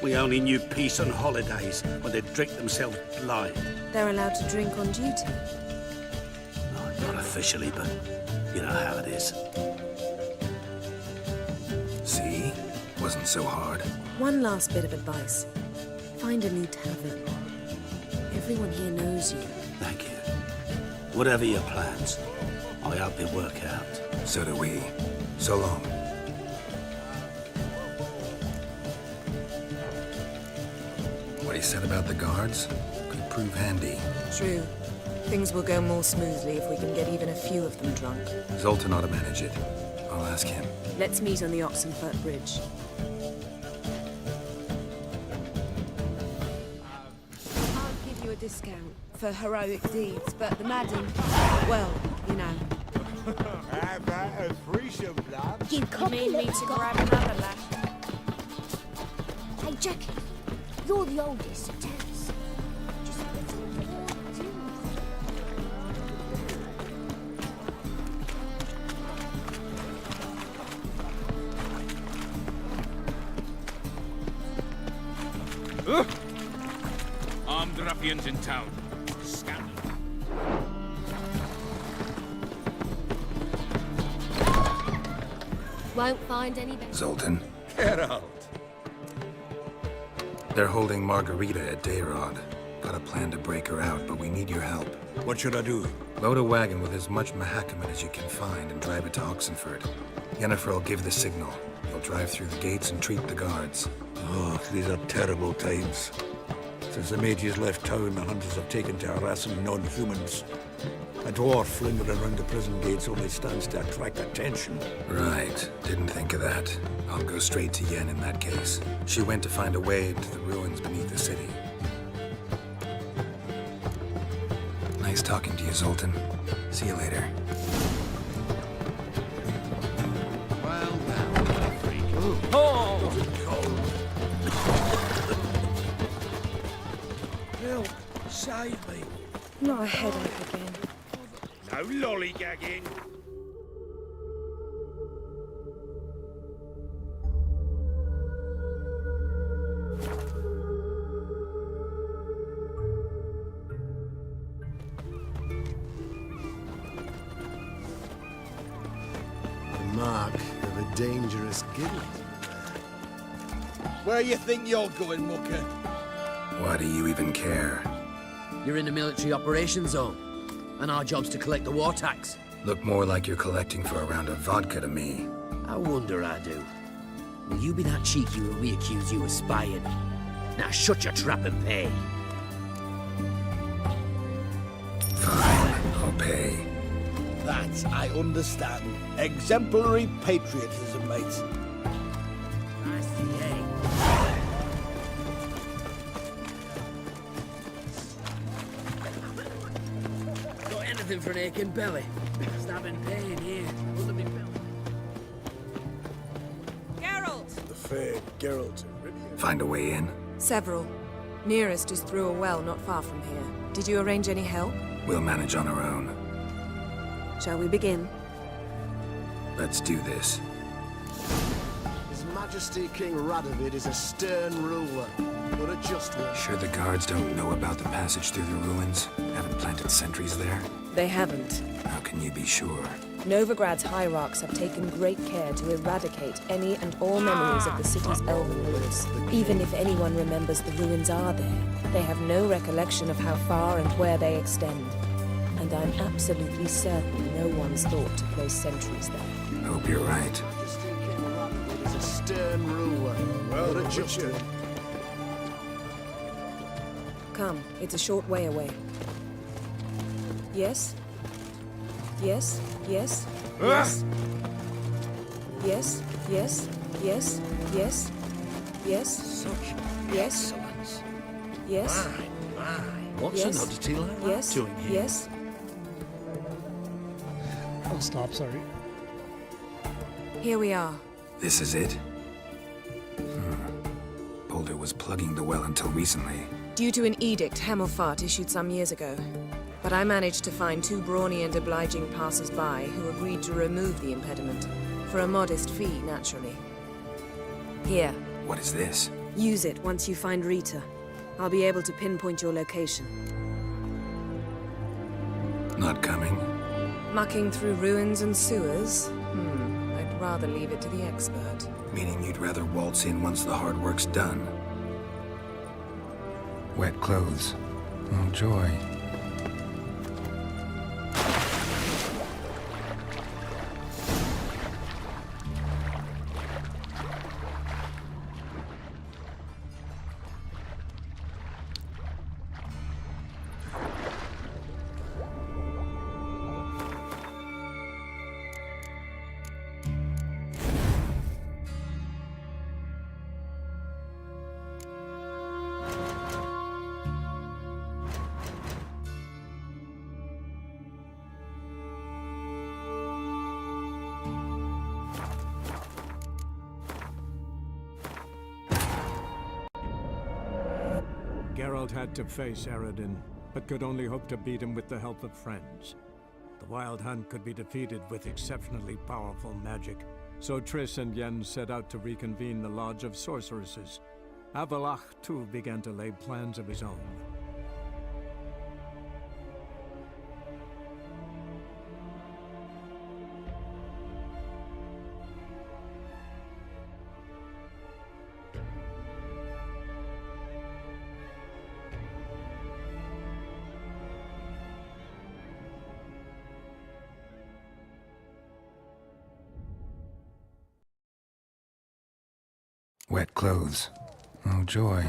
We only knew peace on holidays when they'd drink themselves blind. They're allowed to drink on duty. No, not officially, but you know how it is. See? Wasn't so hard. One last bit of advice. Find a new tavern. Everyone here knows you. Thank you. Whatever your plans, I hope they work out. So do we. So long. What he said about the guards could prove handy. True. Things will go more smoothly if we can get even a few of them drunk. Zoltan ought to manage it. I'll ask him. Let's meet on the Oxenfurt Bridge. I'll give you a discount for heroic deeds, but the madam, well, you know. How about a threesome, lad? You mean me to grab another lash? Hey, Jackie, you're the oldest, so tell us. Just what's all the world do? Armed ruffians in town. Scoundrel. Won't find any better. Zoltan. Geralt. They're holding Margarita at Dayrod. Got a plan to break her out, but we need your help. What should I do? Load a wagon with as much Mahakaman as you can find and drive it to Oxenfurt. Yennefer will give the signal. You'll drive through the gates and treat the guards. Oh, these are terrible times. Since the mages left town, the hunters have taken to harassing non-humans. A dwarf lingering around the prison gates only stands to attract attention. Right. Didn't think of that. I'll go straight to Yen in that case. She went to find a way into the ruins beneath the city. Nice talking to you, Zoltan. See you later. Well, now, freak. Help! Save me! Not a headache again. No lollygagging. The mark of a dangerous guild. Where you think you're going, Mucker? Why do you even care? You're in the military operations zone, and our job's to collect the war tax. Look more like you're collecting for a round of vodka to me. I wonder I do. Will you be that cheeky when we accuse you of spying? Now shut your trap and pay. Fine, I'll pay. That I understand. Exemplary patriotism, mates. I see, eh? Got anything for an aching belly? Stabbing pain here. Under me belt. Geralt! The fair Geralt. Find a way in? Several. Nearest is through a well not far from here. Did you arrange any help? We'll manage on our own. Shall we begin? Let's do this. His Majesty King Radovid is a stern ruler, but a just one. Sure the guards don't know about the passage through the ruins? Haven't planted sentries there? They haven't. How can you be sure? Novigrad's hierarchs have taken great care to eradicate any and all memories of the city's elven ruins. Even if anyone remembers the ruins are there, they have no recollection of how far and where they extend. And I'm absolutely certain no one's thought to place sentries there. Hope you're right. Majesty King Radovid is a stern ruler, but a just one. Come, it's a short way away. Yes? Yes? Yes? Yes? Yes, yes, yes, yes, yes. Such Yes. excellence. Yes. What's Yes. an oddity like Yes. that doing here? Yes. I'll stop, sorry. Here we are. This is it? Boulder was plugging the well until recently. Due to an edict Hemelfart issued some years ago. But I managed to find two brawny and obliging passers-by who agreed to remove the impediment. For a modest fee, naturally. Here. What is this? Use it once you find Rita. I'll be able to pinpoint your location. Not coming? Mucking through ruins and sewers? I'd rather leave it to the expert. Meaning you'd rather waltz in once the hard work's done. Wet clothes. Oh, joy. Geralt had to face Eredin, but could only hope to beat him with the help of friends. The Wild Hunt could be defeated with exceptionally powerful magic, so Triss and Yen set out to reconvene the Lodge of Sorceresses. Avallac'h, too, began to lay plans of his own. Wet clothes. Oh, joy.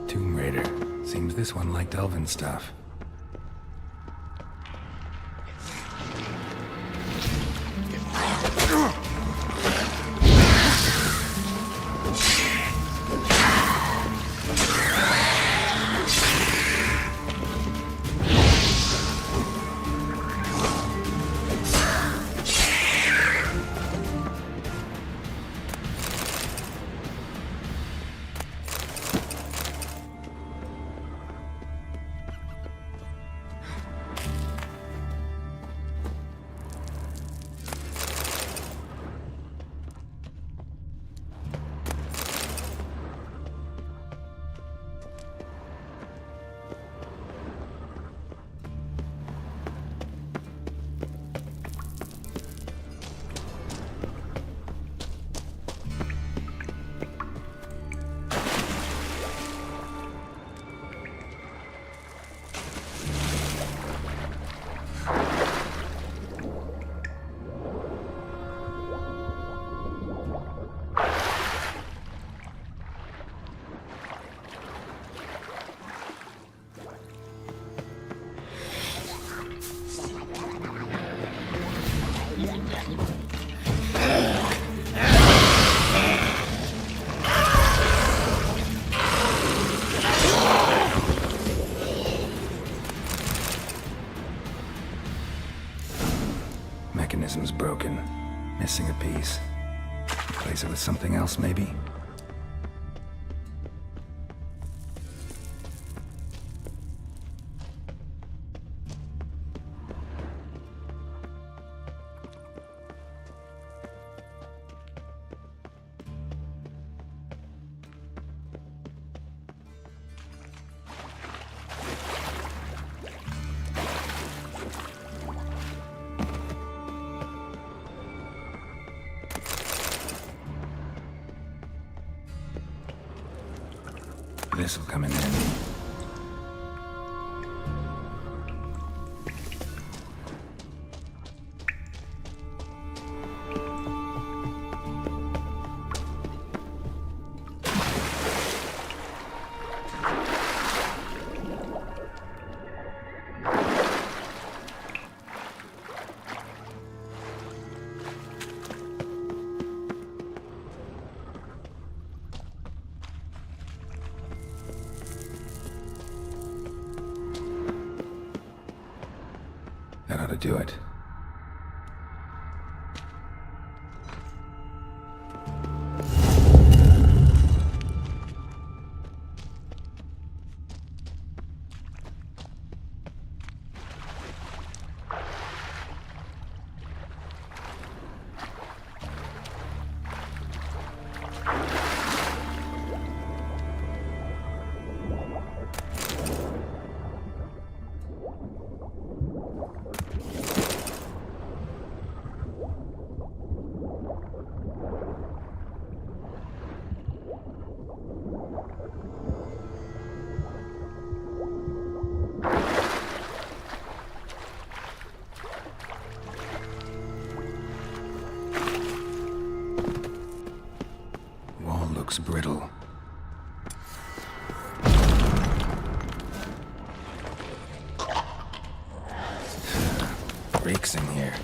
Tomb Raider. Seems this one liked elven stuff. broken. Missing a piece. Replace it with something else, maybe? This'll come in handy. That ought to do it. Looks brittle. Reeks in here.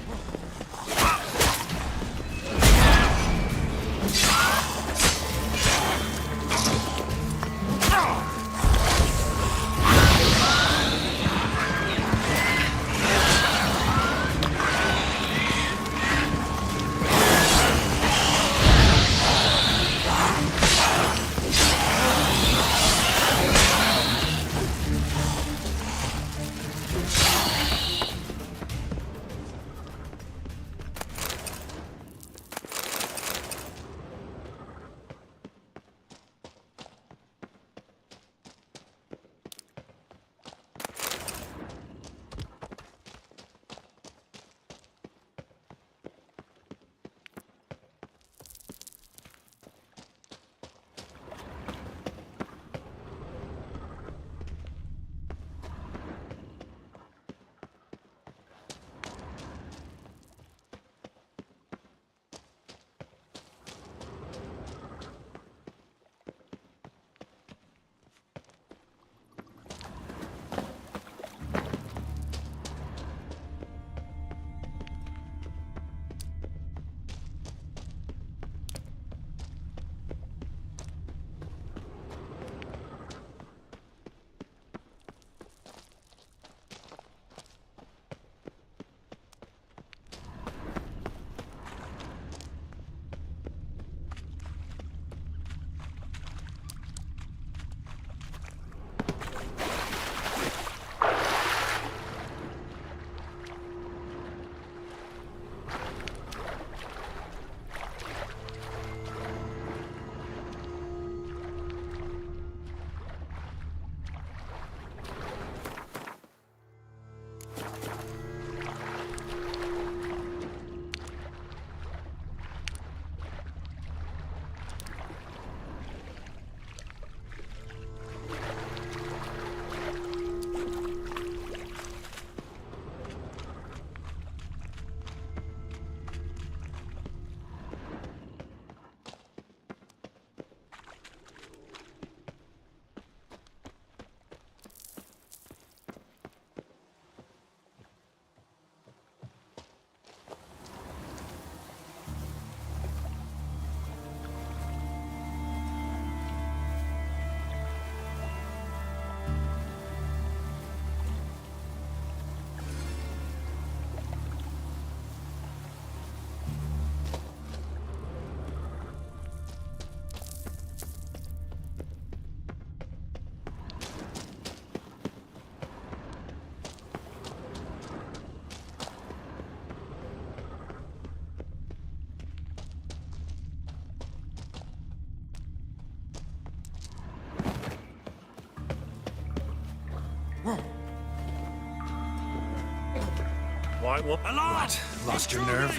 What? Lost your nerve?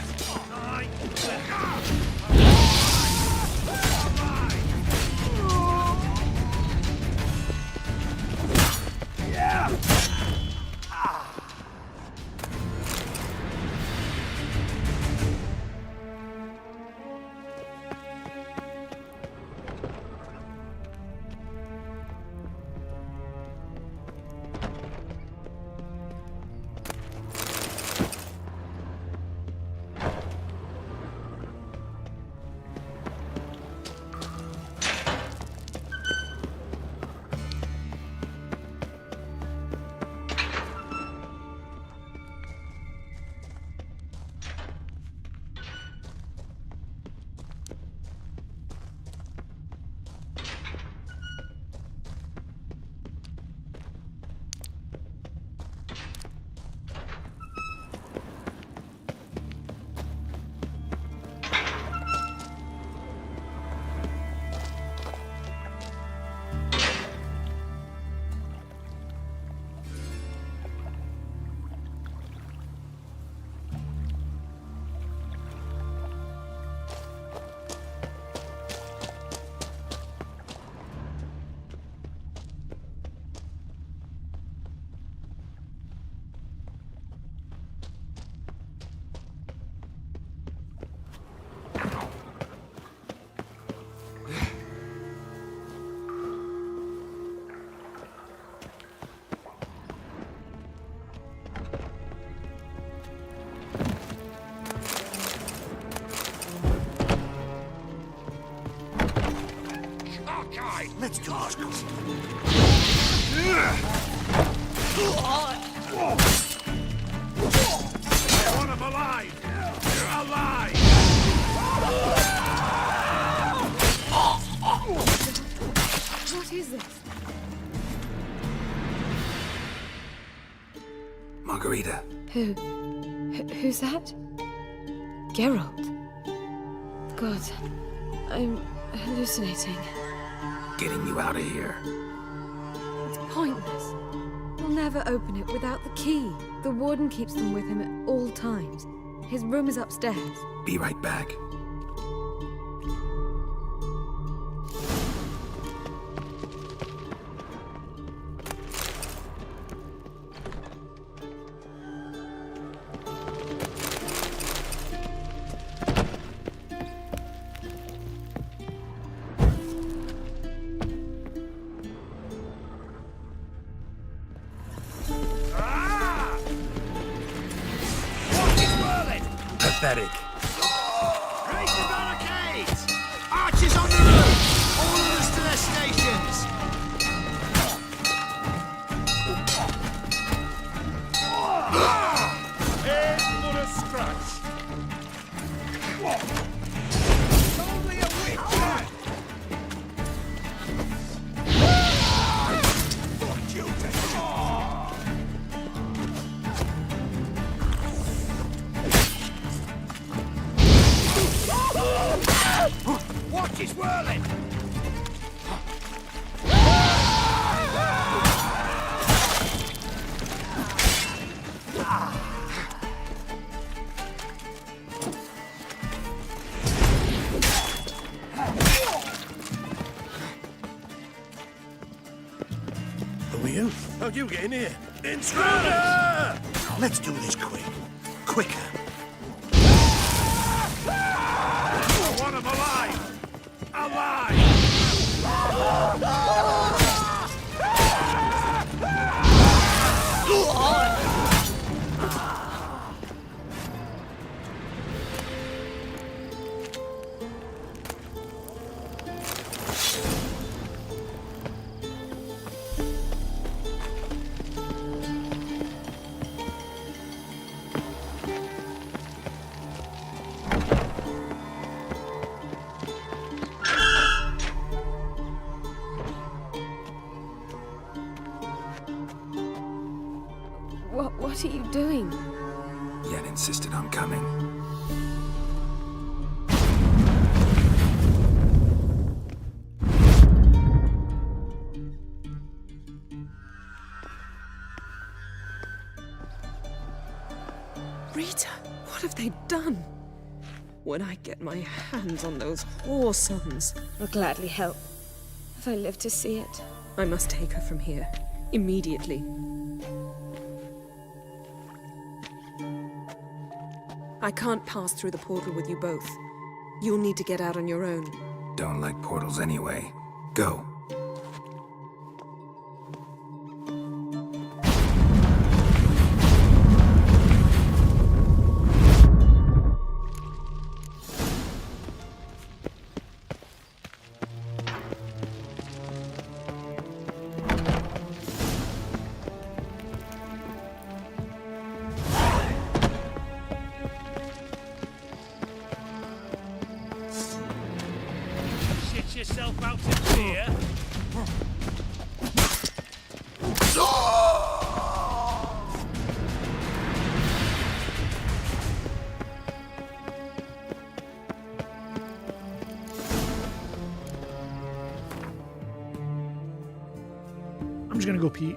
Let's do this quick. I want him alive! You're alive! What is this? Margarita. Who's that? Geralt. God, I'm hallucinating. Getting you out of here. It's pointless. We'll never open it without the key. The warden keeps them with him at all times. His room is upstairs. Be right back. Pathetic. Raise the barricades! Archers on the roof! All of us to their stations! Head for a scratch! Only a witch! Fuck you, Watch is whirling! Who are you? How'd you get in here? Intruder! Let's do this quick. Quicker. I want him alive! Alive! What are you doing? Yen insisted on coming. What have they done? When I get my hands on those whore sons, I'll gladly help, if I live to see it. I must take her from here, immediately. I can't pass through the portal with you both. You'll need to get out on your own. Don't like portals anyway. Go. Shit yourself out in fear. I'm just gonna go pee.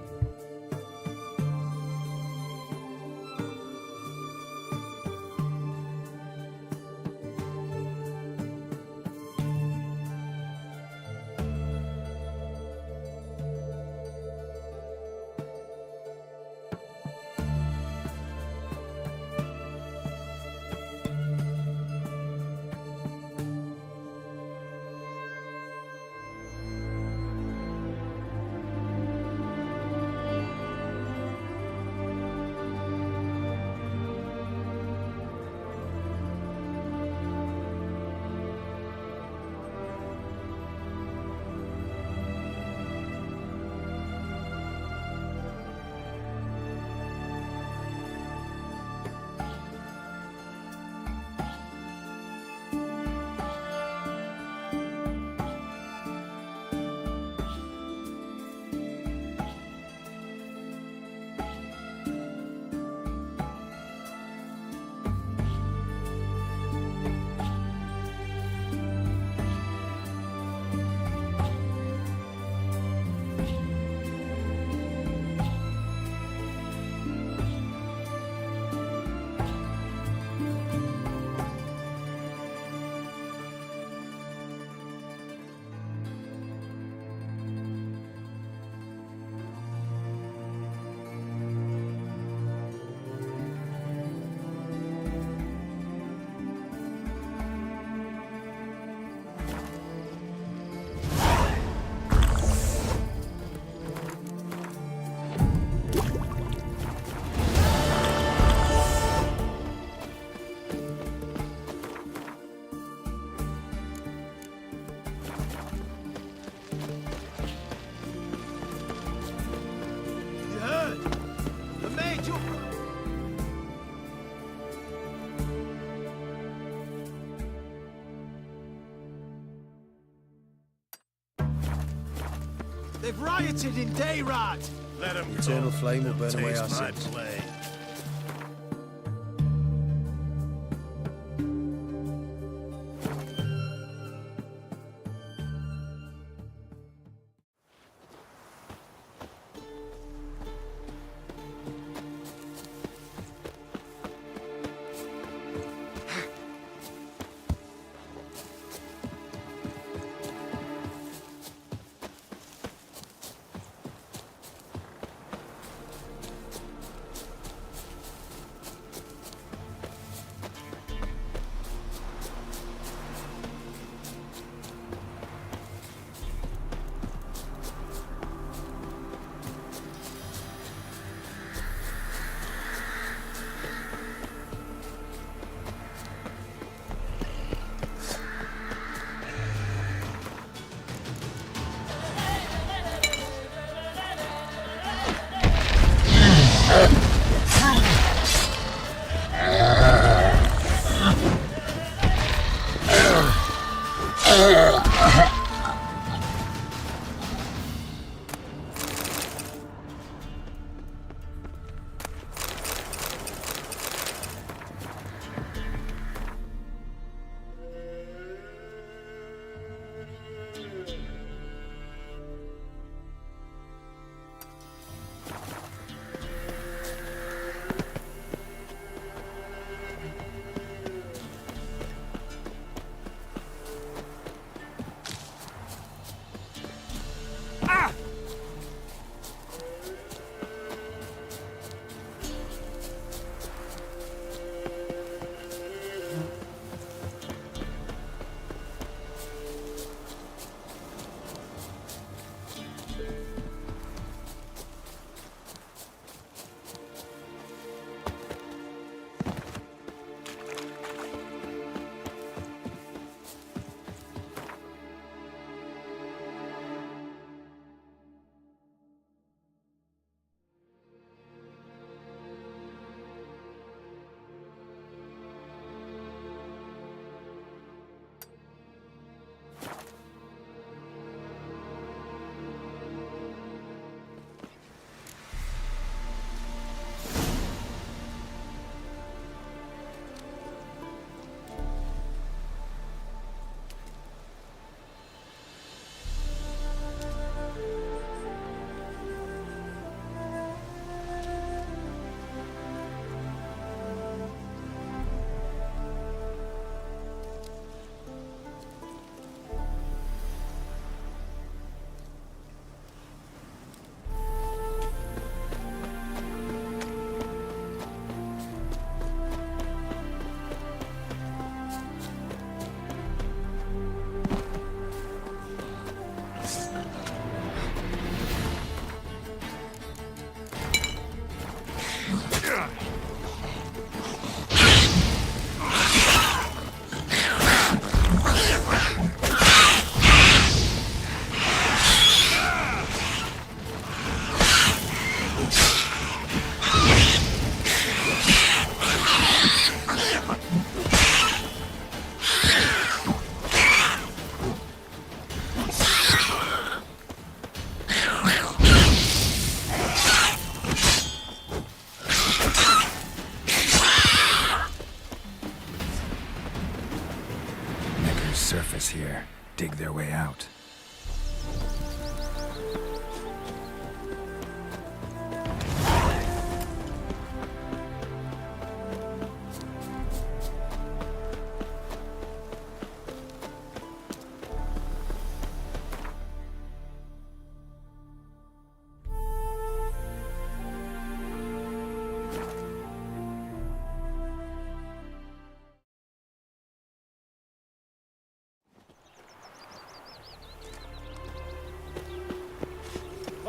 They've rioted in Dayrat! Let them Eternal flame will burn away our my sins. play.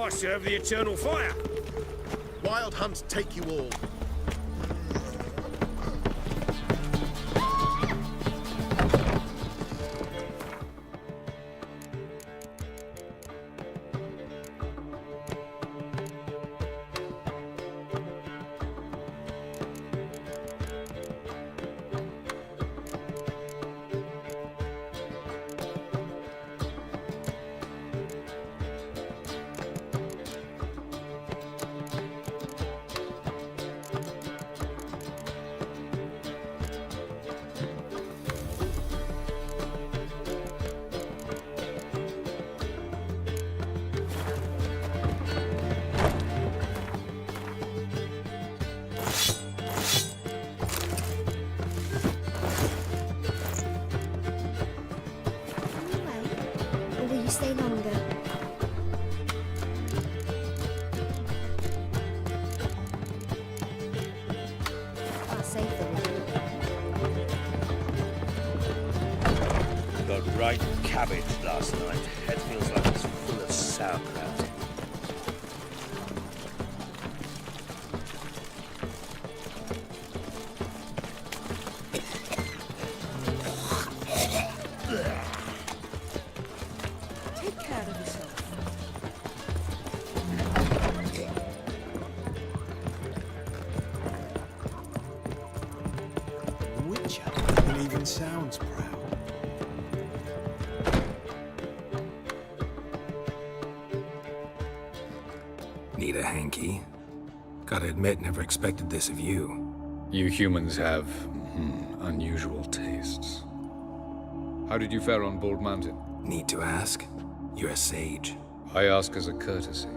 I serve the eternal fire. Wild Hunt take you all. Or will you stay longer? Far safer with you. Got right cabbage last night. Head feels like it's full of sauerkraut. Take care of yourself. Witcher, and even sounds proud. Need a hanky? Gotta admit, never expected this of you. You humans have unusual tastes. How did you fare on Bald Mountain? Need to ask? You're a sage. I ask as a courtesy.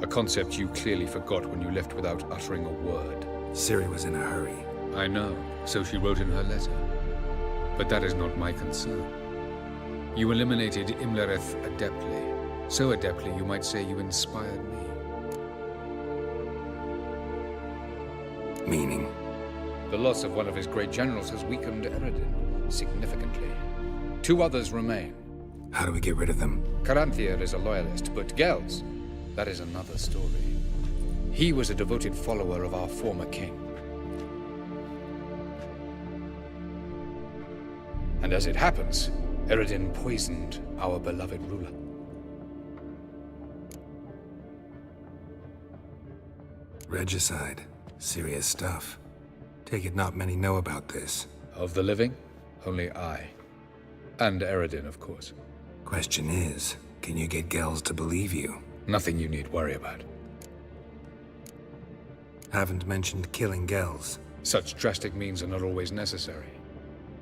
A concept you clearly forgot when you left without uttering a word. Ciri was in a hurry. I know, so she wrote in her letter. But that is not my concern. You eliminated Imlerith adeptly. So adeptly, you might say you inspired me. Meaning? The loss of one of his great generals has weakened Eredin significantly. 2 others remain. How do we get rid of them? Caranthir is a loyalist, but Gels, that is another story. He was a devoted follower of our former king. And as it happens, Eredin poisoned our beloved ruler. Regicide. Serious stuff. Take it not many know about this. Of the living, only I. And Eredin, of course. Question is, can you get Gels to believe you? Nothing you need worry about. Haven't mentioned killing Gels. Such drastic means are not always necessary.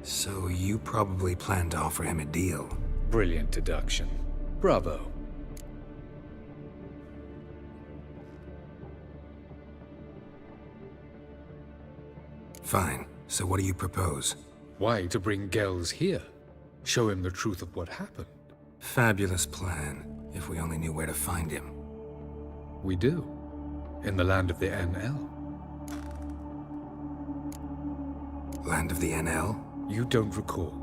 So you probably plan to offer him a deal. Brilliant deduction. Bravo. Fine. So what do you propose? Why to bring Gels here? Show him the truth of what happened. Fabulous plan, if we only knew where to find him. We do. In the land of the NL. Land of the NL? You don't recall.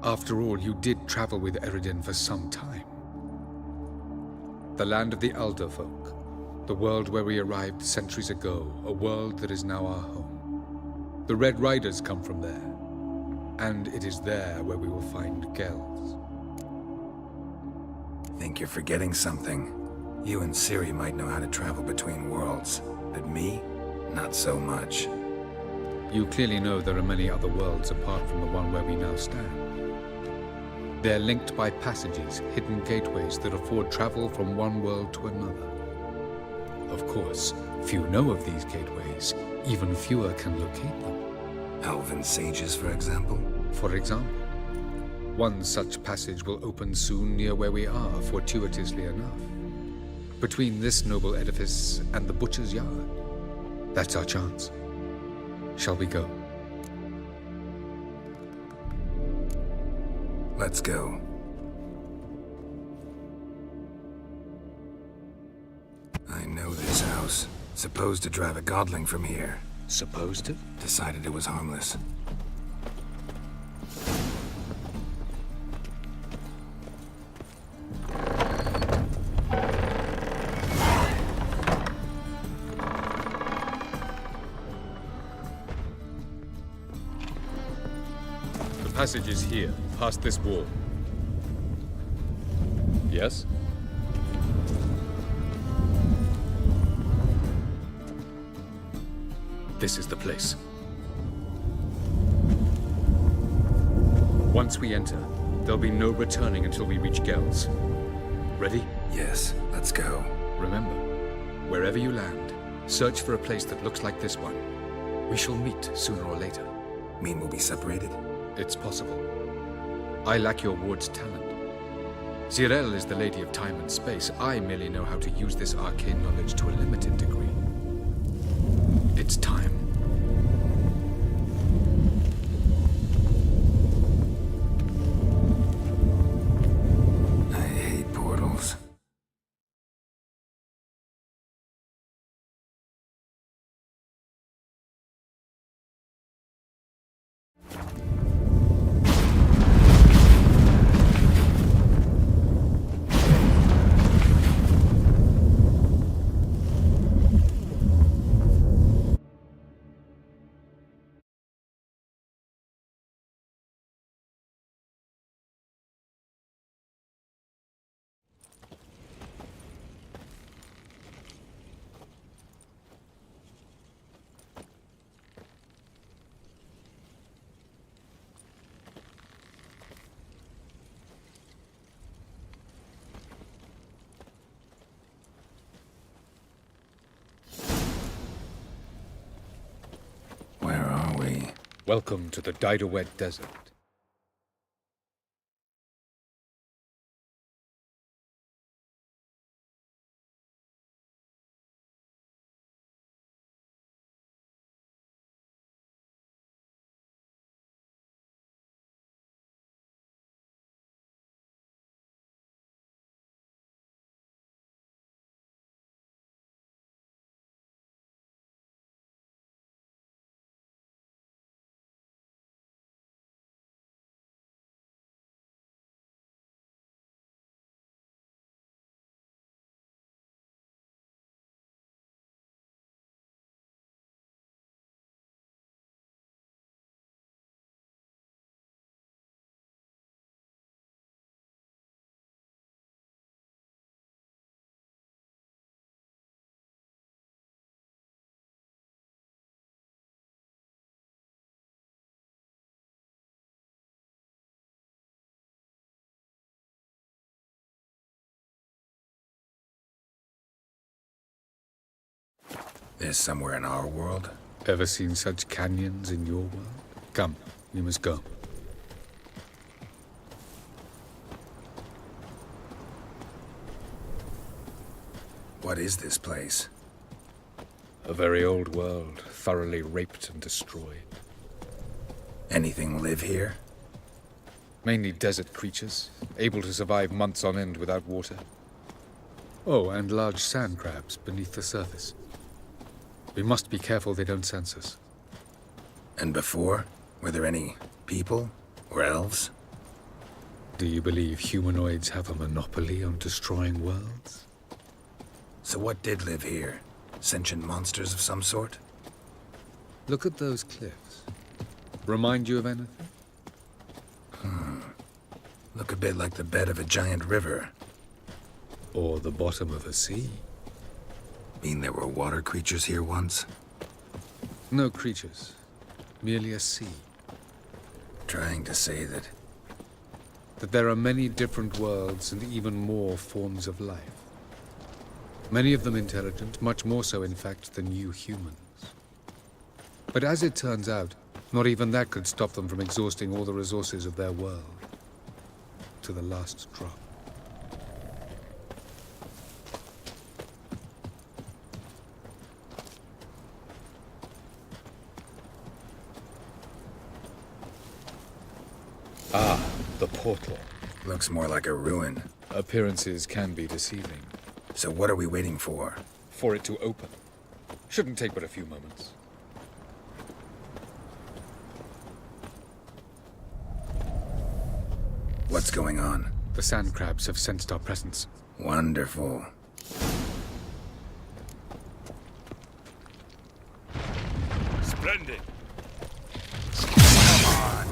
After all, you did travel with Eredin for some time. The land of the Alder folk. The world where we arrived centuries ago. A world that is now our home. The Red Riders come from there. And it is there where we will find Gels. Think you're forgetting something. You and Ciri might know how to travel between worlds, but me, not so much. You clearly know there are many other worlds apart from the one where we now stand. They're linked by passages, hidden gateways that afford travel from one world to another. Of course, few know of these gateways. Even fewer can locate them. Elven sages, for example? For example. One such passage will open soon near where we are, fortuitously enough. Between this noble edifice and the butcher's yard. That's our chance. Shall we go? Let's go. I know this house. Supposed to drive a godling from here. Supposed to? Decided it was harmless. passage is here, past this wall. Yes? This is the place. Once we enter, there'll be no returning until we reach Gel's. Ready? Yes, let's go. Remember, wherever you land, search for a place that looks like this one. We shall meet sooner or later. Mean we'll be separated? It's possible. I lack your ward's talent. Zirel is the Lady of Time and Space. I merely know how to use this arcane knowledge to a limited degree. It's time. I hate portals. Where are we? Welcome to the Didowet Desert. This somewhere in our world? Ever seen such canyons in your world? Come, we must go. What is this place? A very old world, thoroughly raped and destroyed. Anything live here? Mainly desert creatures, able to survive months on end without water. Oh, and large sand crabs beneath the surface. We must be careful they don't sense us. And before? Were there any people? Or elves? Do you believe humanoids have a monopoly on destroying worlds? So what did live here? Sentient monsters of some sort? Look at those cliffs. Remind you of anything? Look a bit like the bed of a giant river. Or the bottom of a sea. Mean there were water creatures here once? No creatures. Merely a sea. Trying to say that there are many different worlds and even more forms of life. Many of them intelligent, much more so in fact than you humans. But as it turns out, not even that could stop them from exhausting all the resources of their world. To the last drop. Ah, the portal. looks more like a ruin. Appearances can be deceiving. So what are we waiting for? For it to open. Shouldn't take but a few moments. What's going on? The sand crabs have sensed our presence. Wonderful. Splendid. Come on.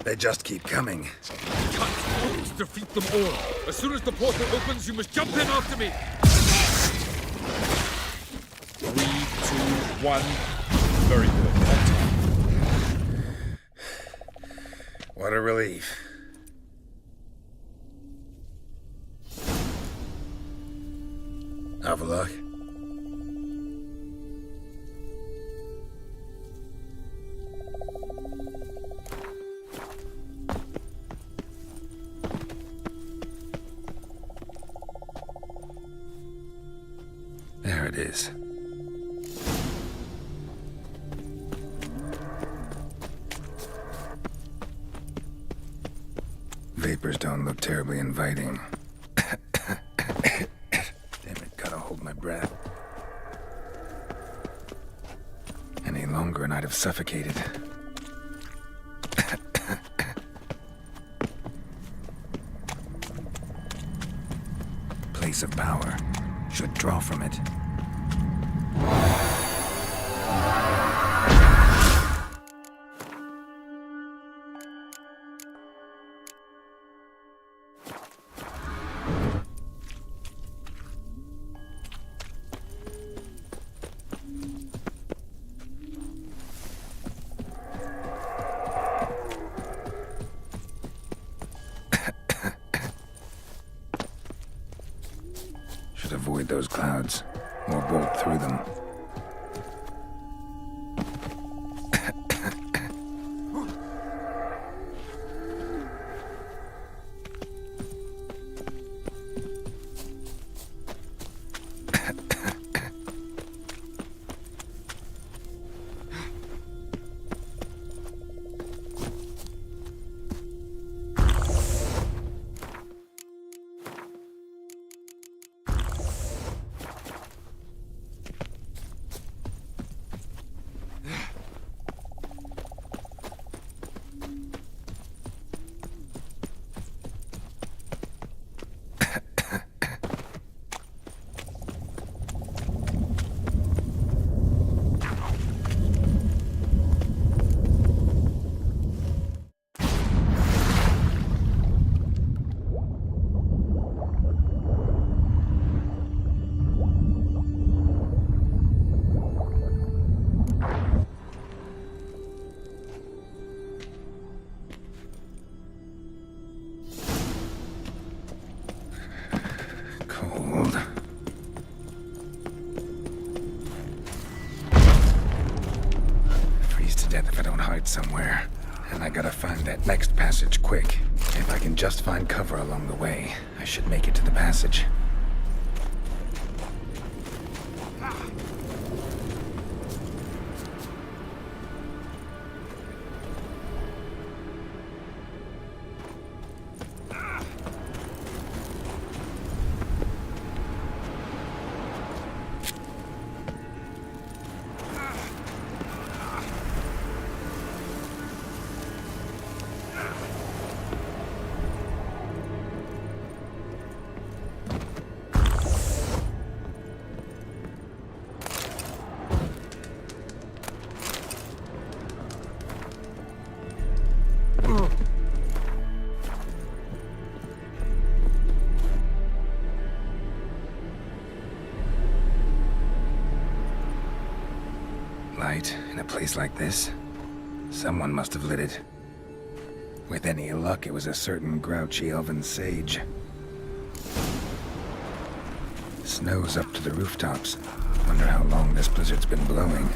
They just keep coming. Can't defeat them all. As soon as the portal opens, you must jump in after me. 3, 2, 1. Very good. What a relief. Avallac'h. There it is. Vapors don't look terribly inviting. Damn it, gotta hold my breath. Any longer and I'd have suffocated. Place of power. Should draw from it. Should avoid those clouds, or bolt through them. Somewhere, and I gotta find that next passage quick. If I can just find cover along the way, I should make it to the passage. Light in a place like this? Someone must have lit it. With any luck, it was a certain grouchy elven sage. Snow's up to the rooftops. Wonder how long this blizzard's been blowing.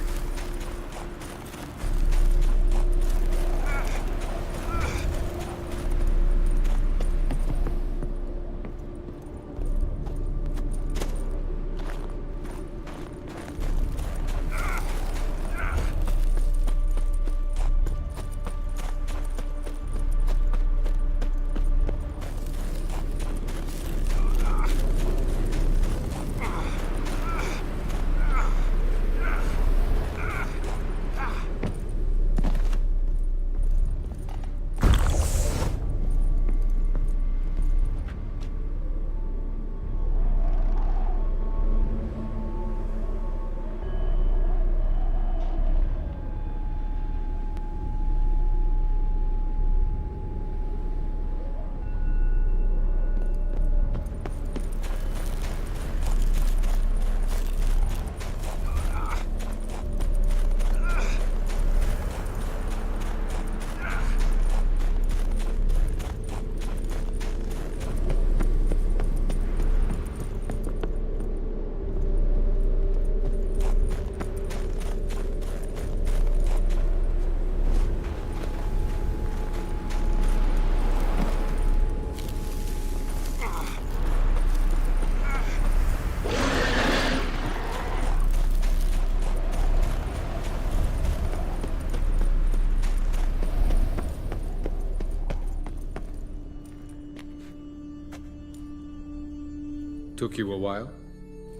Took you a while?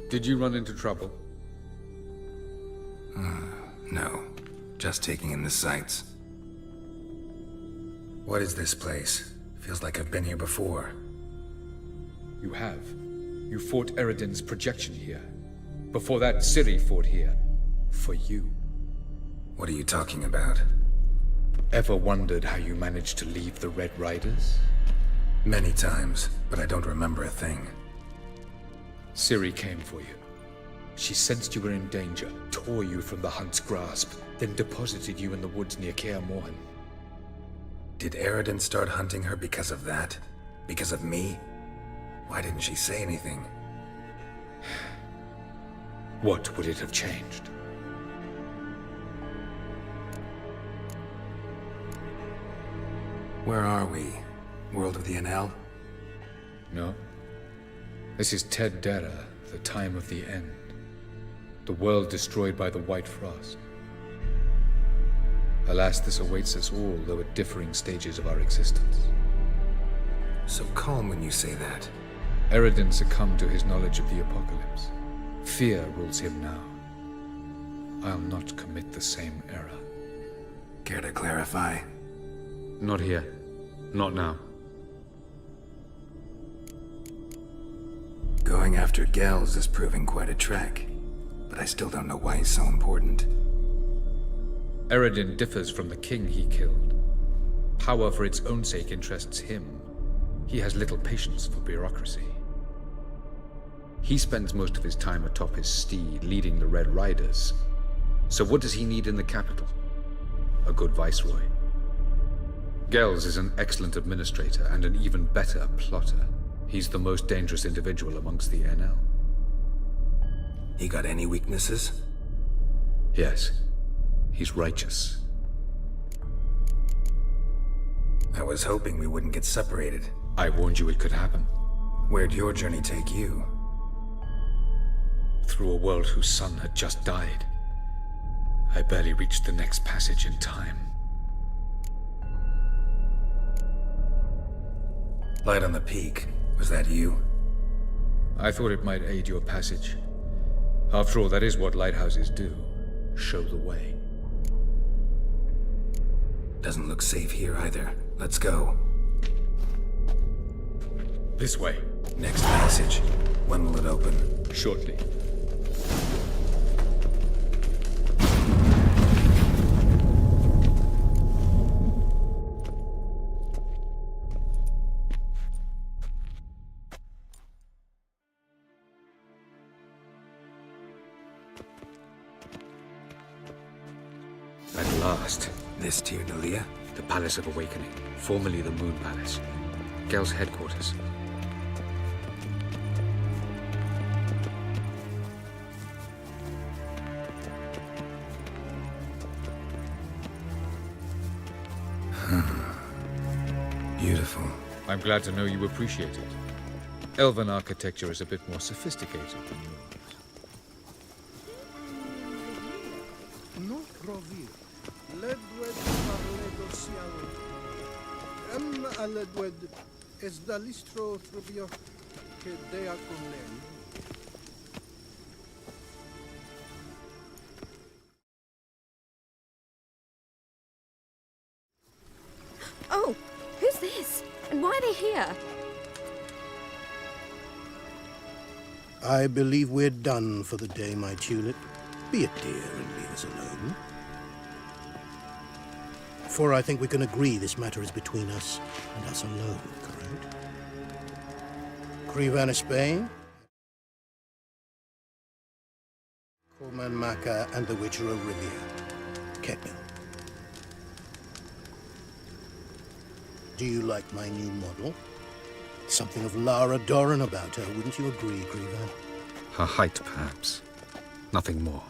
Did you run into trouble? No. Just taking in the sights. What is this place? Feels like I've been here before. You have. You fought Eredin's projection here. Before that, Ciri fought here. For you. What are you talking about? Ever wondered how you managed to leave the Red Riders? Many times, but I don't remember a thing. Ciri came for you. She sensed you were in danger, tore you from the Hunt's grasp, then deposited you in the woods near Kaer Morhen. Did Eredin start hunting her because of that? Because of me? Why didn't she say anything? What would it have changed? Where are we? World of the Enel? No. This is Ted Dera, the time of the end. The world destroyed by the White Frost. Alas, this awaits us all, though at differing stages of our existence. So calm when you say that. Eredin succumbed to his knowledge of the apocalypse. Fear rules him now. I'll not commit the same error. Care to clarify? Not here. Not now. Going after Gels is proving quite a trek, but I still don't know why he's so important. Eredin differs from the king he killed. Power for its own sake interests him. He has little patience for bureaucracy. He spends most of his time atop his steed, leading the Red Riders. So what does he need in the capital? A good viceroy. Gels is an excellent administrator and an even better plotter. He's the most dangerous individual amongst the Enel. He got any weaknesses? Yes. He's righteous. I was hoping we wouldn't get separated. I warned you it could happen. Where'd your journey take you? Through a world whose sun had just died. I barely reached the next passage in time. Light on the peak. Was that you? I thought it might aid your passage. After all, that is what lighthouses do. Show the way. Doesn't look safe here either. Let's go. This way. Next passage. When will it open? Shortly. At last. This Tyr-Nalia? The Palace of Awakening, formerly the Moon Palace. Gel's headquarters. Beautiful. I'm glad to know you appreciate it. Elven architecture is a bit more sophisticated than yours. No provi. Ledwed parledo sialo. A ledwed es dalistro trubio que dea con Oh, who's this? And why are they here? I believe we're done for the day, my tulip. Be a dear and leave us alone. For I think we can agree this matter is between us and us alone, correct? Crevan Spain, Corman Maka, and the Witcher of Rivia. Ketnil. Do you like my new model? Something of Lara Doran about her, wouldn't you agree, Crevan? Her height, perhaps. Nothing more.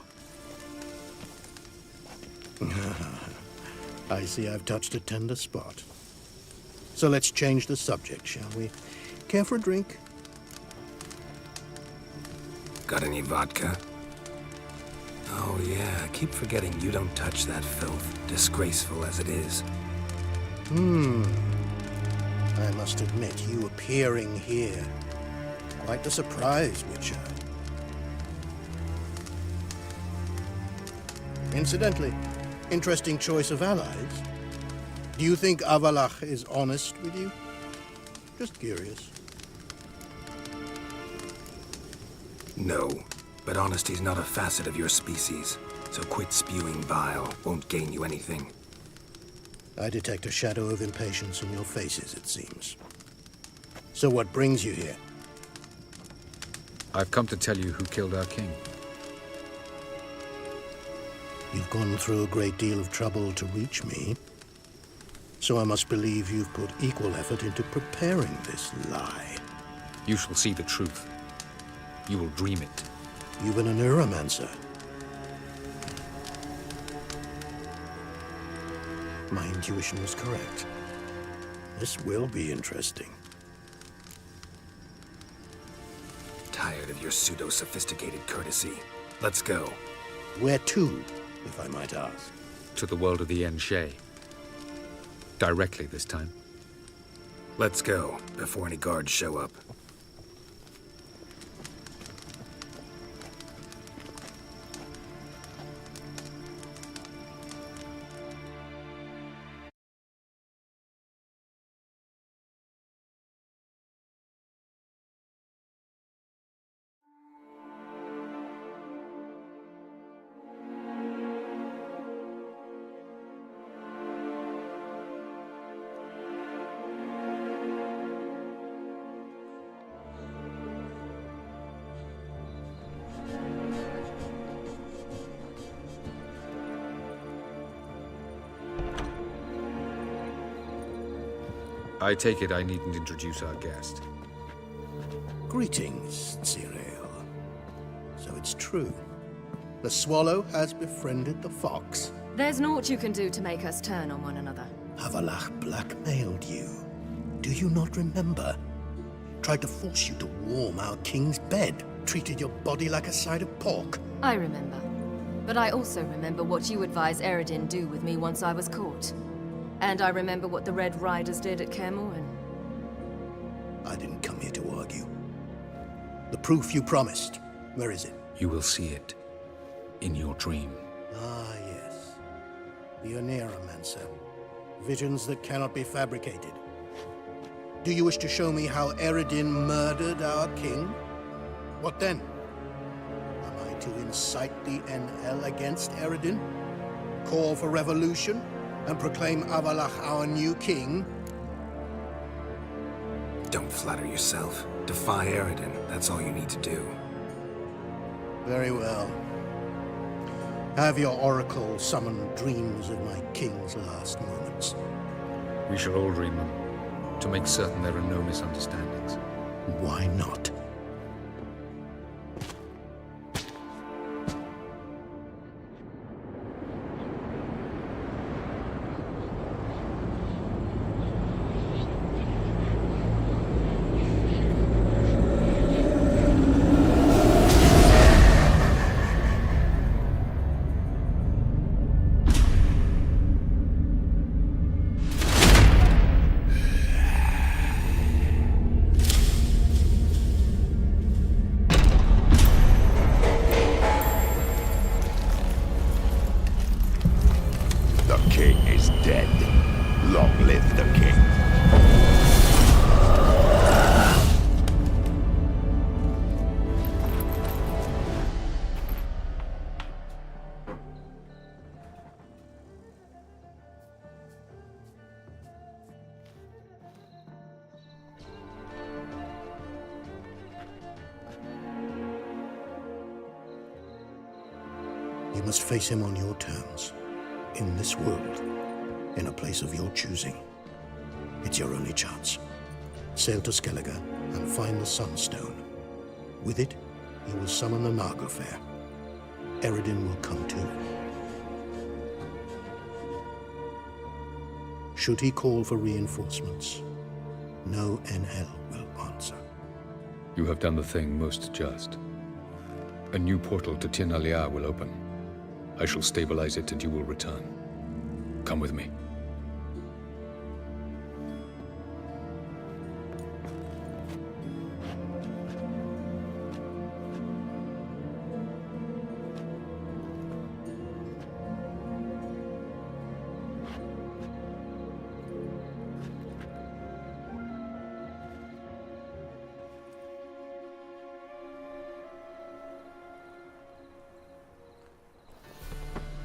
I see I've touched a tender spot. So let's change the subject, shall we? Care for a drink? Got any vodka? Oh yeah, I keep forgetting you don't touch that filth, disgraceful as it is. I must admit, you appearing here Quite a surprise, Witcher. Incidentally, interesting choice of allies. Do you think Avalach is honest with you? Just curious. No, but honesty's not a facet of your species, so quit spewing bile. Won't gain you anything. I detect a shadow of impatience in your faces, it seems. So what brings you here? I've come to tell you who killed our king. You've gone through a great deal of trouble to reach me, so I must believe you've put equal effort into preparing this lie. You shall see the truth. You will dream it. You've been a neuromancer. My intuition was correct. This will be interesting. Tired of your pseudo-sophisticated courtesy. Let's go. Where to, if I might ask? To the world of the Enshe. Directly this time. Let's go, before any guards show up. I take it I needn't introduce our guest. Greetings, Cyril. So it's true. The swallow has befriended the fox. There's naught you can do to make us turn on one another. Avalach blackmailed you. Do you not remember? Tried to force you to warm our king's bed. Treated your body like a side of pork. I remember. But I also remember what you advised Eredin do with me once I was caught. And I remember what the Red Riders did at Kaer Morhen. I didn't come here to argue. The proof you promised, where is it? You will see it. In your dream. Ah, yes. The Oneiromancer. Visions that cannot be fabricated. Do you wish to show me how Eredin murdered our king? What then? Am I to incite the NL against Eredin? Call for revolution? And proclaim Avalach our new king? Don't flatter yourself. Defy Eredin. That's all you need to do. Very well. Have your oracle summon dreams of my king's last moments. We shall all dream them, to make certain there are no misunderstandings. Why not? You must face him on your terms. In this world. In a place of your choosing. It's your only chance. Sail to Skellige and find the Sunstone. With it, you will summon the Nagelfair. Eredin will come too. Should he call for reinforcements, no NL will answer. You have done the thing most just. A new portal to Tir na Liar will open. I shall stabilize it and you will return. Come with me.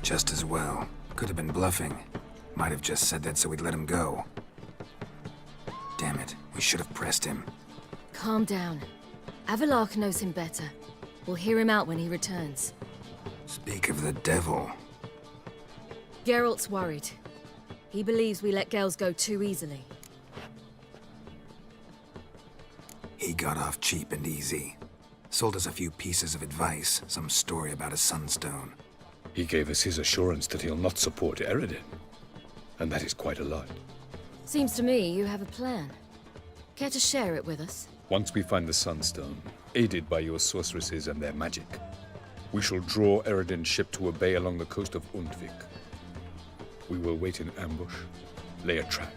Just as well. Could have been bluffing. Might have just said that so we'd let him go. Damn it, we should have pressed him. Calm down. Avalark knows him better. We'll hear him out when he returns. Speak of the devil. Geralt's worried. He believes we let Gels go too easily. He got off cheap and easy. Sold us a few pieces of advice, some story about a sunstone. He gave us his assurance that he'll not support Eredin. And that is quite a lot. Seems to me you have a plan. Care to share it with us? Once we find the Sunstone, aided by your sorceresses and their magic, we shall draw Eredin's ship to a bay along the coast of Undvik. We will wait in ambush, lay a trap.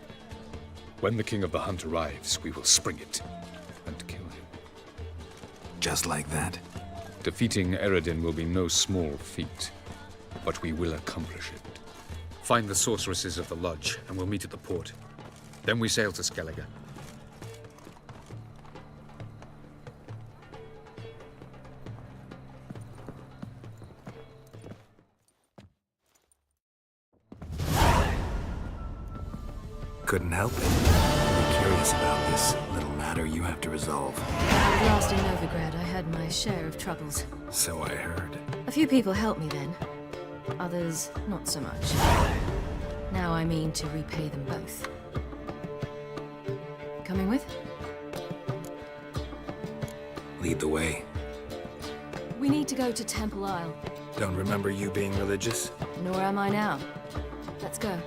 When the King of the Hunt arrives, we will spring it and kill him. Just like that? Defeating Eredin will be no small feat, but we will accomplish it. Find the sorceresses of the Lodge, and we'll meet at the port. Then we sail to Skellige. Couldn't help it. I'm curious about this little matter you have to resolve. Last in Novigrad, I had my share of troubles. So I heard. A few people helped me then. Others, not so much. Now I mean to repay them both. Coming with? Lead the way. We need to go to Temple Isle. Don't remember you being religious? Nor am I now. Let's go.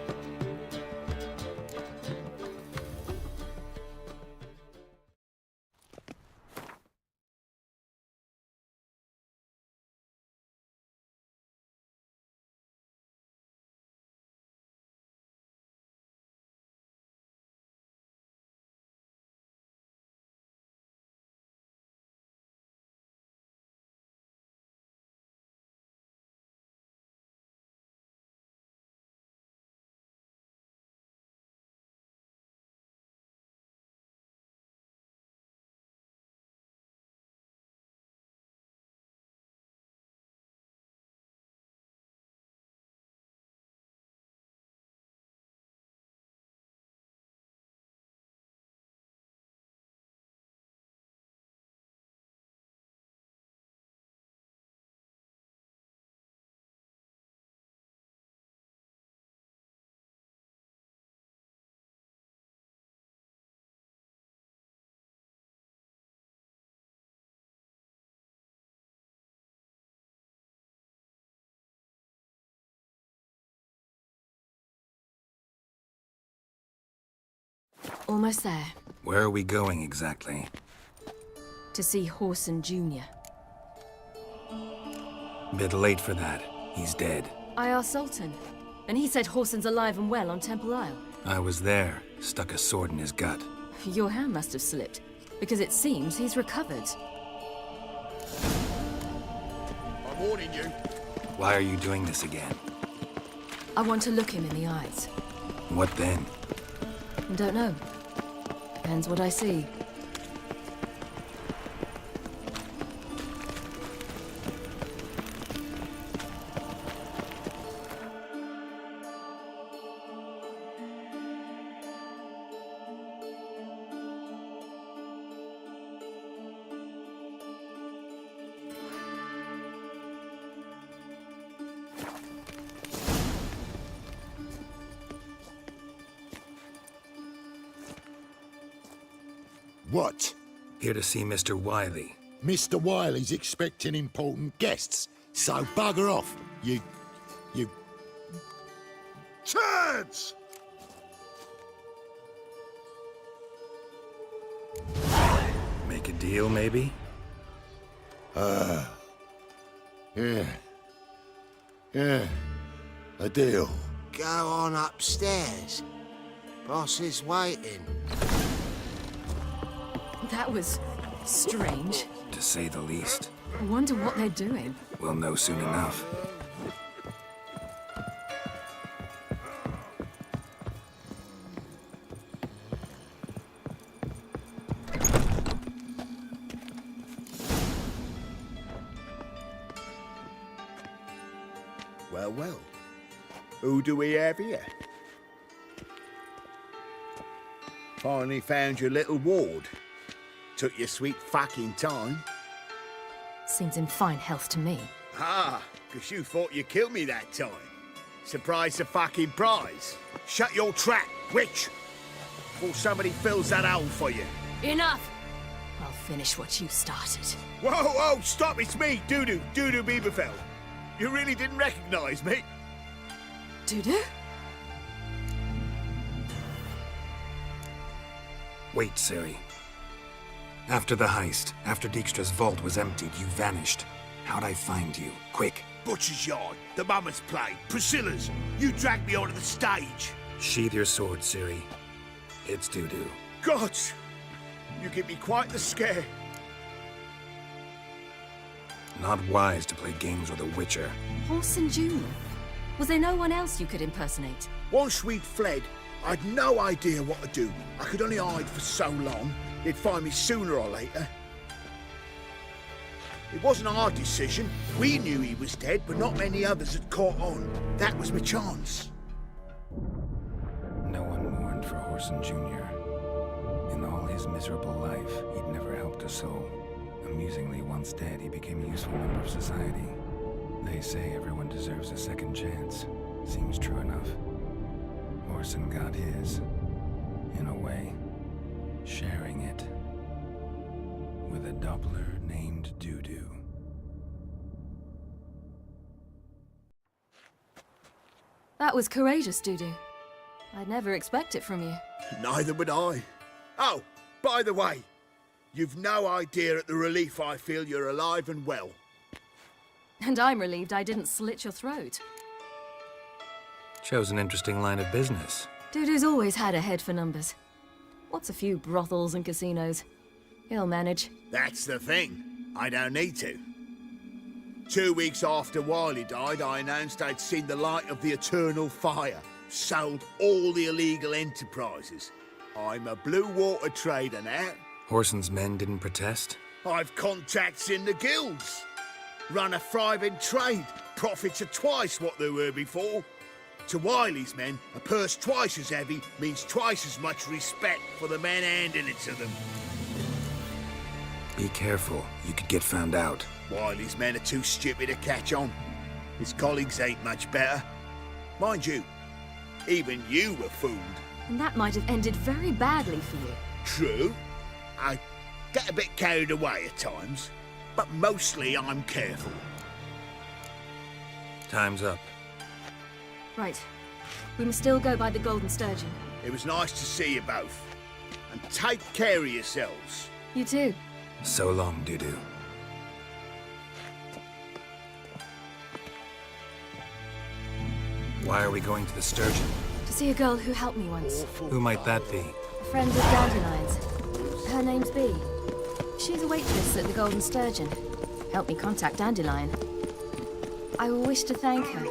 Almost there. Where are we going exactly? To see Horson Jr. Bit late for that. He's dead. I asked Sultan, and he said Horson's alive and well on Temple Isle. I was there. Stuck a sword in his gut. Your hand must have slipped, because it seems he's recovered. I'm warning you. Why are you doing this again? I want to look him in the eyes. What then? Don't know. Depends what I see. What? Here to see Mr. Wiley. Mr. Wiley's expecting important guests, so bugger off, you... Turds! Make a deal, maybe? Yeah. A deal. Go on upstairs. Boss is waiting. That was strange. To say the least. I wonder what they're doing. We'll know soon enough. Well, well. Who do we have here? Finally found your little ward. Took your sweet fucking time. Seems in fine health to me. Ah, 'cause you thought you killed me that time. Surprise the fucking prize. Shut your trap, witch! Before somebody fills that hole for you. Enough! I'll finish what you started. Whoa, whoa, stop, it's me, Dudu Bieberfeld. You really didn't recognize me? Dudu? Wait, Ciri. After the heist, after Dijkstra's vault was emptied, you vanished. How'd I find you? Quick. Butcher's Yard, the Mama's Play, Priscilla's. You dragged me onto the stage. Sheathe your sword, Ciri. It's Dudu. Gods! You give me quite the scare. Not wise to play games with a witcher. Whoreson Jr. Was there no one else you could impersonate? Once we'd fled, I'd no idea what to do. I could only hide for so long. They'd find me sooner or later. It wasn't our decision. We knew he was dead, but not many others had caught on. That was my chance. No one mourned for Whoreson Jr. In all his miserable life, he'd never helped a soul. Amusingly, once dead, he became a useful member of society. They say everyone deserves a second chance. Seems true enough. Whoreson got his, in a way, sharing it with a Doppler named Dudu. That was courageous, Dudu. I'd never expect it from you. Neither would I. Oh, by the way, you've no idea at the relief I feel you're alive and well. And I'm relieved I didn't slit your throat. Chose an interesting line of business. Dudu's always had a head for numbers. What's a few brothels and casinos? He'll manage. That's the thing. I don't need to. 2 weeks after Wiley died, I announced I'd seen the light of the eternal fire. Sold all the illegal enterprises. I'm a blue water trader now. Whoreson's men didn't protest? I've contacts in the guilds. Run a thriving trade. Profits are twice what they were before. To Wiley's men, a purse twice as heavy means twice as much respect for the men handing it to them. Be careful. You could get found out. Wiley's men are too stupid to catch on. His colleagues ain't much better. Mind you, even you were fooled. And that might have ended very badly for you. True. I get a bit carried away at times, but mostly I'm careful. Time's up. Right. We must still go by the Golden Sturgeon. It was nice to see you both. And take care of yourselves. You too. So long, Dudu. Why are we going to the Sturgeon? To see a girl who helped me once. Who might that be? A friend of Dandelion's. Her name's Bee. She's a waitress at the Golden Sturgeon. Helped me contact Dandelion. I wish to thank her.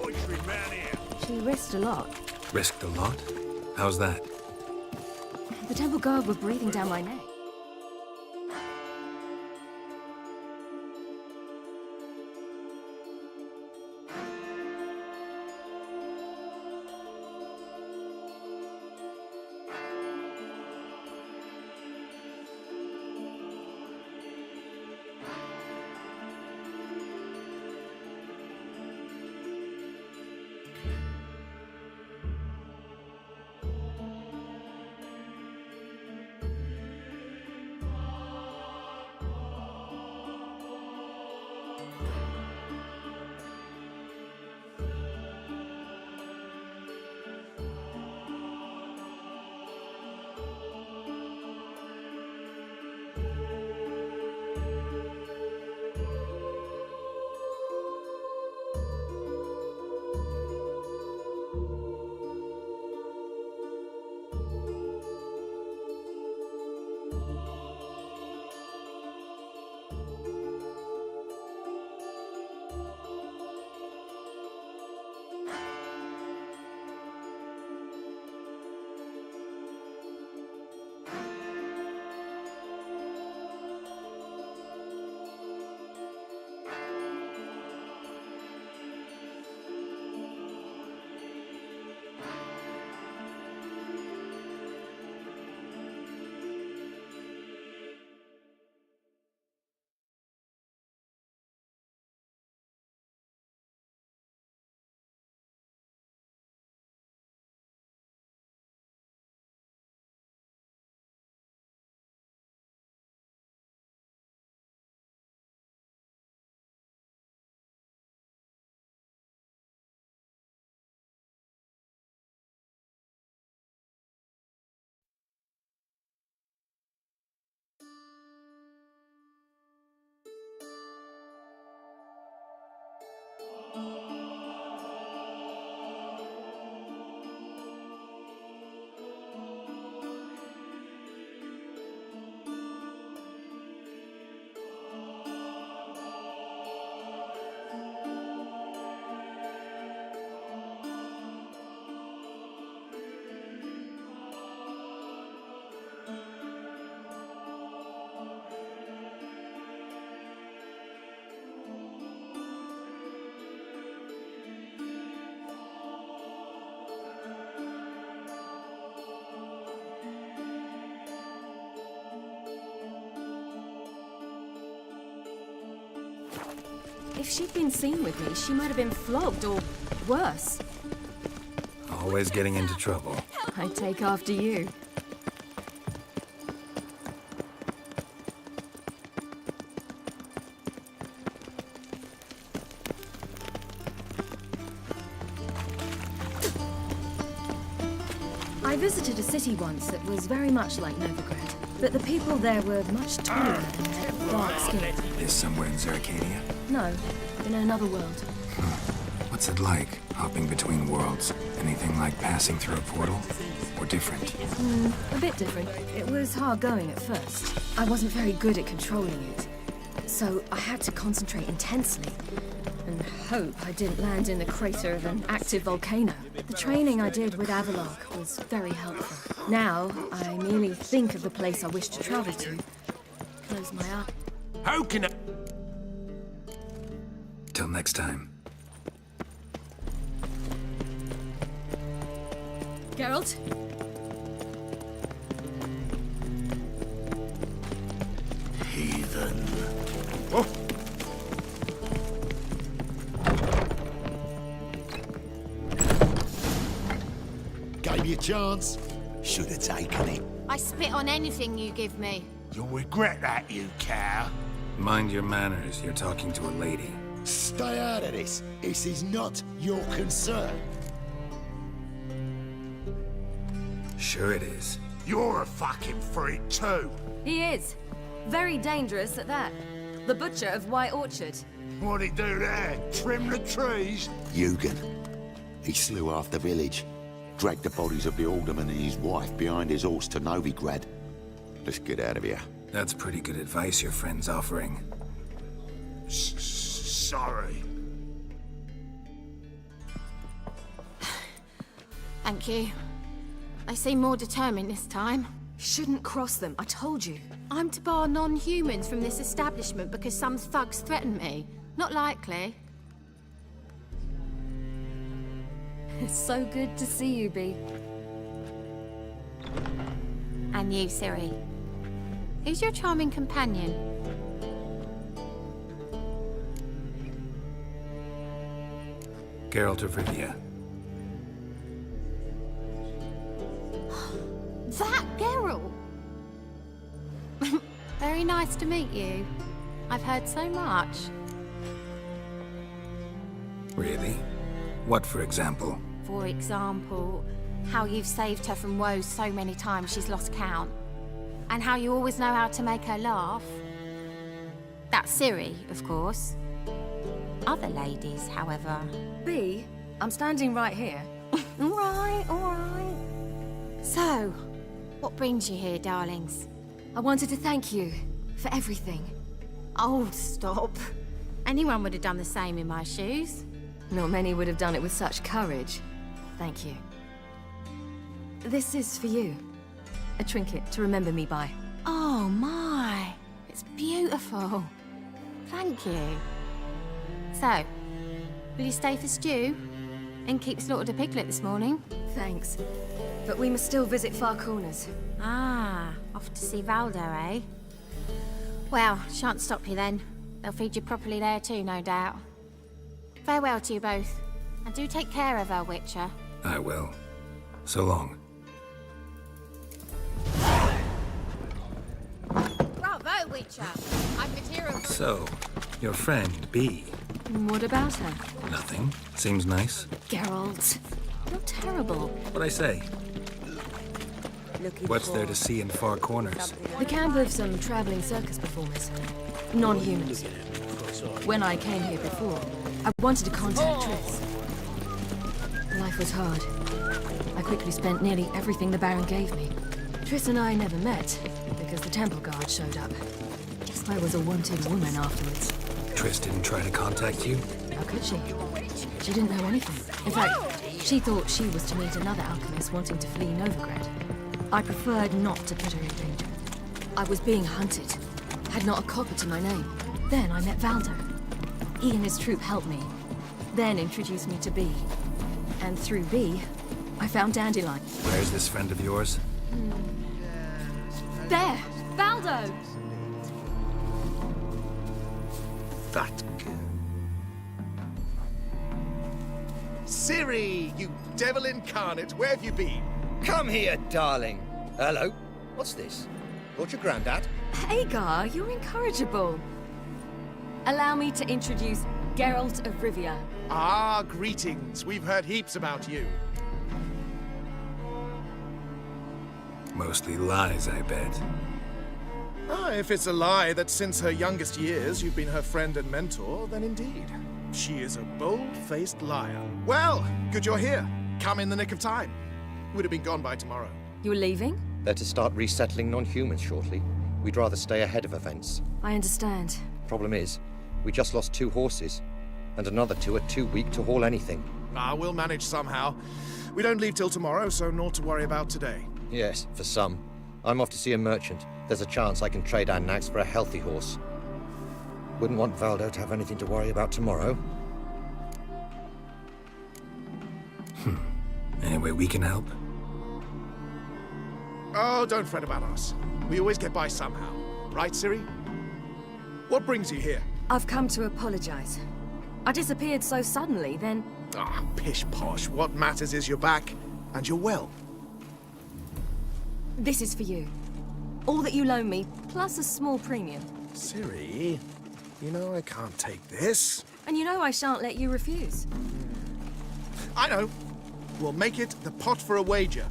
She risked a lot. Risked a lot? How's that? The temple guard were breathing down my neck. If she'd been seen with me, she might have been flogged or worse. Always getting into trouble. I take after you. I visited a city once that was very much like Novigrad, but the people there were much taller and had dark skin. This somewhere in Zercadia? No, in another world. What's it like, hopping between worlds? Anything like passing through a portal? Or different? A bit different. It was hard going at first. I wasn't very good at controlling it, so I had to concentrate intensely and hope I didn't land in the crater of an active volcano. The training I did with Avalok was very helpful. Now, I merely think of the place I wish to travel to. Close my eyes. How can I... Till next time. Geralt? Heathen. Gave you a chance. Should have taken it. I spit on anything you give me. You'll regret that, you cow. Mind your manners, you're talking to a lady. Stay out of this. This is not your concern. Sure it is. You're a fucking freak too. He is. Very dangerous at that. The butcher of White Orchard. What'd he do there? Trim the trees? Eugen. He slew half the village. Dragged the bodies of the alderman and his wife behind his horse to Novigrad. Let's get out of here. That's pretty good advice your friend's offering. Sorry. Thank you. They seem more determined this time. Shouldn't cross them, I told you. I'm to bar non-humans from this establishment because some thugs threaten me. Not likely. It's so good to see you, Bee. And you, Ciri. Who's your charming companion? Geralt of Rivia. That Geralt! Very nice to meet you. I've heard so much. Really? What, for example? For example, how you've saved her from woes so many times she's lost count. And how you always know how to make her laugh. That's Ciri, of course. Other ladies, however... Bee, I'm standing right here. All right. So, what brings you here, darlings? I wanted to thank you for everything. Oh, stop. Anyone would have done the same in my shoes. Not many would have done it with such courage. Thank you. This is for you. A trinket to remember me by. Oh, my. It's beautiful. Thank you. So, will you stay for stew? And keep slaughtered a piglet this morning? Thanks. But we must still visit Far Corners. Ah, off to see Valdo, eh? Well, shan't stop you then. They'll feed you properly there too, no doubt. Farewell to you both. And do take care of her, Witcher. I will. So long. Bravo, Witcher! I've material for... So, your friend, Bee. What about her? Nothing. Seems nice. Geralt. You're terrible. What'd I say? What's there to see in Far Corners? The camp of some traveling circus performers. Non-humans. When I came here before, I wanted to contact Triss. Life was hard. I quickly spent nearly everything the Baron gave me. Triss and I never met, because the temple guard showed up. I was a wanted woman afterwards. Triss didn't try to contact you? How could she? She didn't know anything. In fact, she thought she was to meet another alchemist wanting to flee Novigrad. I preferred not to put her in danger. I was being hunted. Had not a copper to my name. Then I met Valdo. He and his troop helped me. Then introduced me to Bee. And through Bee, I found Dandelion. Where's this friend of yours? There! Valdo! That girl. Ciri, you devil incarnate, where have you been? Come here, darling. Hello. What's this? Thought your granddad? Hagar, you're incorrigible. Allow me to introduce Geralt of Rivia. Ah, greetings. We've heard heaps about you. Mostly lies, I bet. Ah, if it's a lie that since her youngest years you've been her friend and mentor, then indeed. She is a bold-faced liar. Well, good you're here. Come in the nick of time. Would have been gone by tomorrow. You're leaving? They're to start resettling non-humans shortly. We'd rather stay ahead of events. I understand. Problem is, we just lost 2 horses, and another 2 are too weak to haul anything. Ah, we'll manage somehow. We don't leave till tomorrow, so naught to worry about today. Yes, for some. I'm off to see a merchant. There's a chance I can trade our nags for a healthy horse. Wouldn't want Valdo to have anything to worry about tomorrow. Anyway, we can help. Oh, don't fret about us. We always get by somehow. Right, Ciri? What brings you here? I've come to apologize. I disappeared so suddenly, then... Ah, pish-posh. What matters is you're back, and you're well. This is for you. All that you loan me, plus a small premium. Ciri, you know I can't take this. And you know I shan't let you refuse. I know. We'll make it the pot for a wager.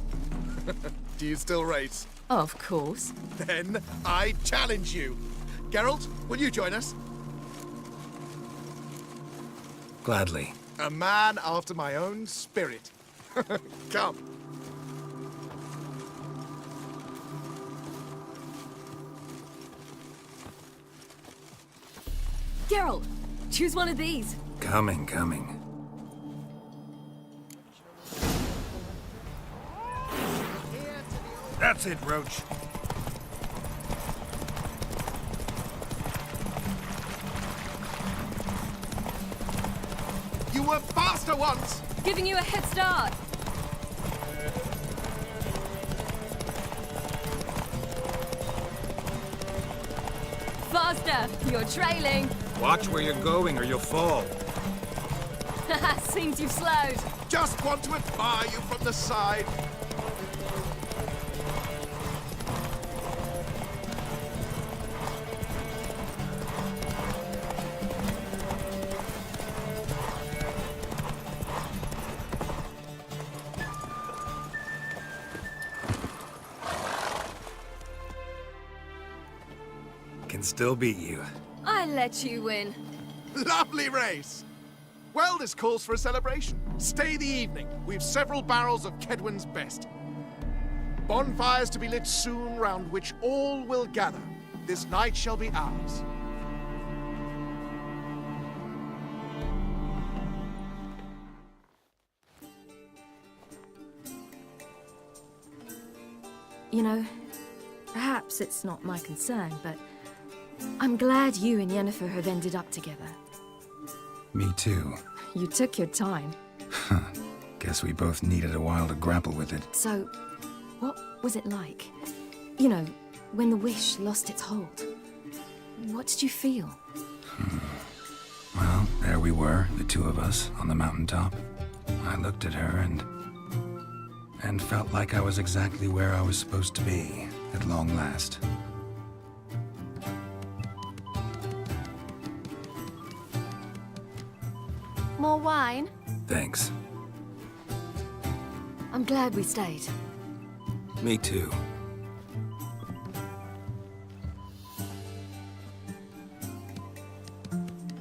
Do you still race? Of course. Then I challenge you. Geralt, will you join us? Gladly. A man after my own spirit. Come. Geralt, choose one of these. Coming. That's it, Roach. You were faster once! Giving you a head start. Faster! You're trailing. Watch where you're going or you'll fall. Seems you've slowed. Just want to admire you from the side. Can still beat you. I let you win. Lovely race! Well, this calls for a celebration. Stay the evening. We've several barrels of Kedwen's best. Bonfires to be lit soon, round which all will gather. This night shall be ours. You know, perhaps it's not my concern, but I'm glad you and Yennefer have ended up together. Me too. You took your time. Guess we both needed a while to grapple with it. So, what was it like? You know, when the wish lost its hold. What did you feel? Well, there we were, the two of us, on the mountaintop. I looked at her and felt like I was exactly where I was supposed to be, at long last. More wine? Thanks. I'm glad we stayed. Me too.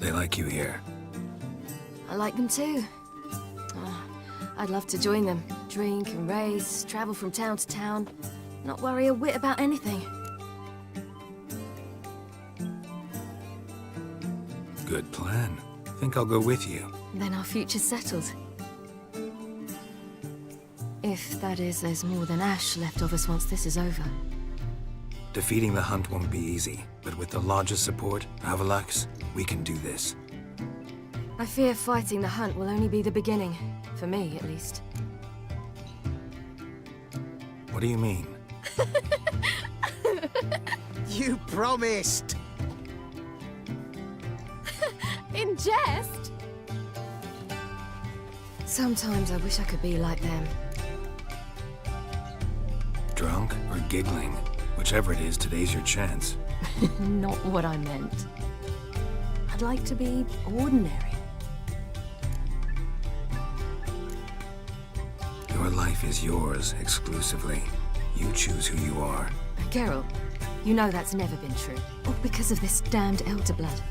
They like you here. I like them too. I'd love to join them. Drink and race, travel from town to town. Not worry a whit about anything. Good plan. Think I'll go with you. Then our future's settled. If, that is, there's more than ash left of us once this is over. Defeating the hunt won't be easy, but with the Lodge's support, Avalax, we can do this. I fear fighting the hunt will only be the beginning. For me, at least. What do you mean? You promised! In jest? Sometimes I wish I could be like them. Drunk or giggling? Whichever it is, today's your chance. Not what I meant. I'd like to be ordinary. Your life is yours, exclusively. You choose who you are. Geralt, you know that's never been true. All because of this damned Elder Blood.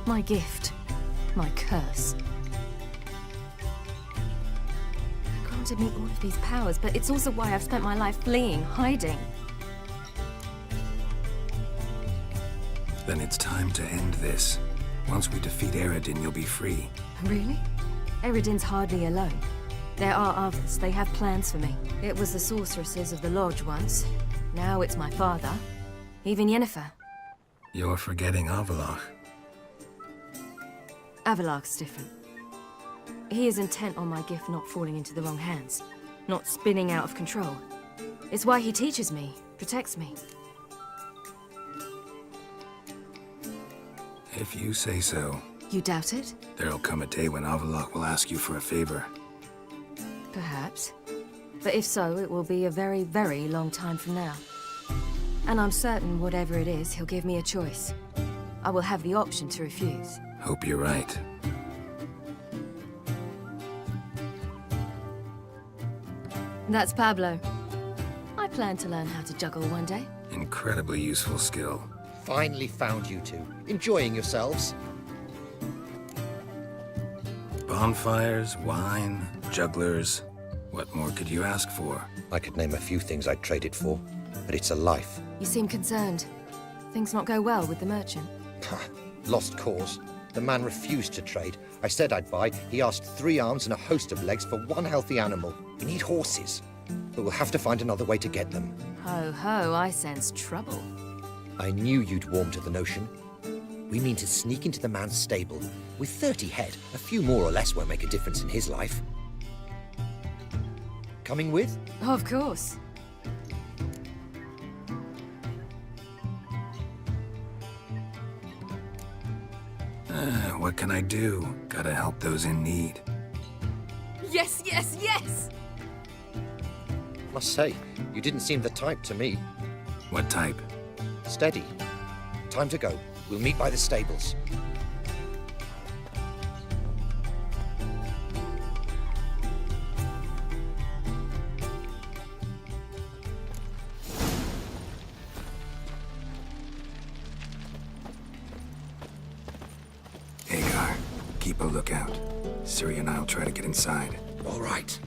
My gift. My curse. It granted me all of these powers, but it's also why I've spent my life fleeing, hiding. Then it's time to end this. Once we defeat Eredin, you'll be free. Really? Eredin's hardly alone. There are others. They have plans for me. It was the sorceresses of the Lodge once. Now it's my father. Even Yennefer. You're forgetting Avallac'h. Avallac'h's different. He is intent on my gift not falling into the wrong hands. Not spinning out of control. It's why he teaches me, protects me. If you say so. You doubt it? There'll come a day when Avallac'h will ask you for a favor. Perhaps. But if so, it will be a very, very long time from now. And I'm certain whatever it is, he'll give me a choice. I will have the option to refuse. Hope you're right. That's Pablo. I plan to learn how to juggle one day. Incredibly useful skill. Finally found you two. Enjoying yourselves? Bonfires, wine, jugglers. What more could you ask for? I could name a few things I'd trade it for, but it's a life. You seem concerned. Things not go well with the merchant. Lost cause. The man refused to trade. I said I'd buy. He asked 3 arms and a host of legs for 1 healthy animal. We need horses, but we'll have to find another way to get them. Ho ho, I sense trouble. I knew you'd warm to the notion. We mean to sneak into the man's stable. With 30 head, a few more or less won't make a difference in his life. Coming with? Of course. What can I do? Gotta help those in need. Yes, yes, yes! Must say, you didn't seem the type to me. What type? Steady. Time to go. We'll meet by the stables. Hagar, keep a lookout. Ciri and I'll try to get inside. All right.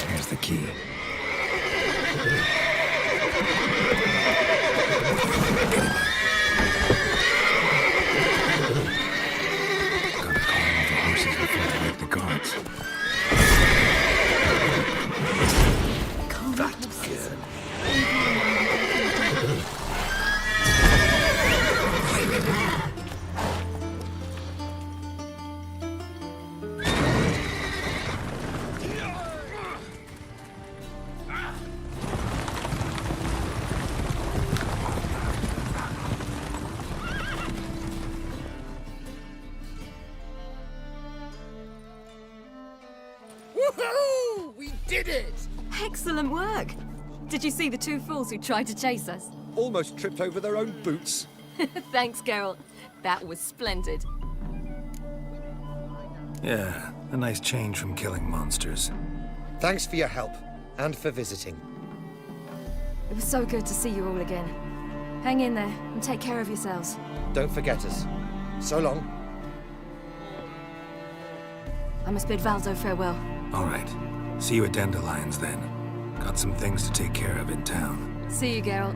Here's the key. Gotta call all the horses before they wake the guards. That's good. Woohoo! We did it! Excellent work! Did you see the 2 fools who tried to chase us? almost tripped over their own boots. Thanks, Geralt. That was splendid. Yeah, a nice change from killing monsters. Thanks for your help, and for visiting. It was so good to see you all again. Hang in there, and take care of yourselves. Don't forget us. So long. I must bid Valdo farewell. All right. See you at Dandelions, then. Got some things to take care of in town. See you, Geralt.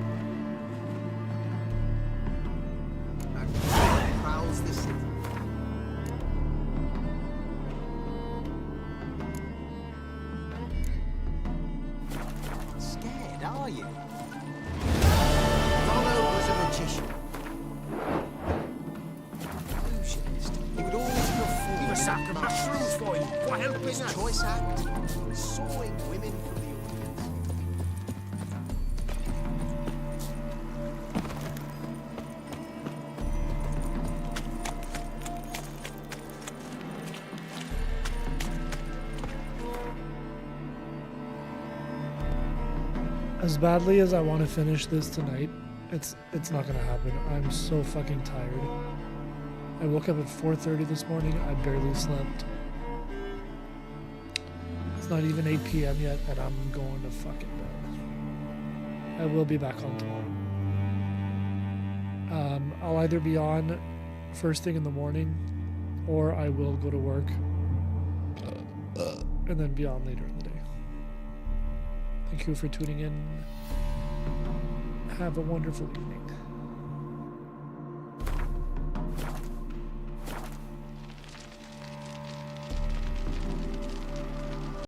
Prowls this city. Scared, are you? Rollo was a magician. Illusionist. He would always perform. He was sacking mushrooms for you. What help His is that? choice act. Sawing women from the audience. As badly as I want to finish this tonight, it's not gonna happen. I'm so fucking tired. I woke up at 4:30 this morning. I barely slept. It's not even 8 p.m. yet, and I'm going to fucking bed. I will be back on tomorrow. I'll either be on first thing in the morning, or I will go to work and then be on later in the day. Thank you for tuning in. Have a wonderful evening.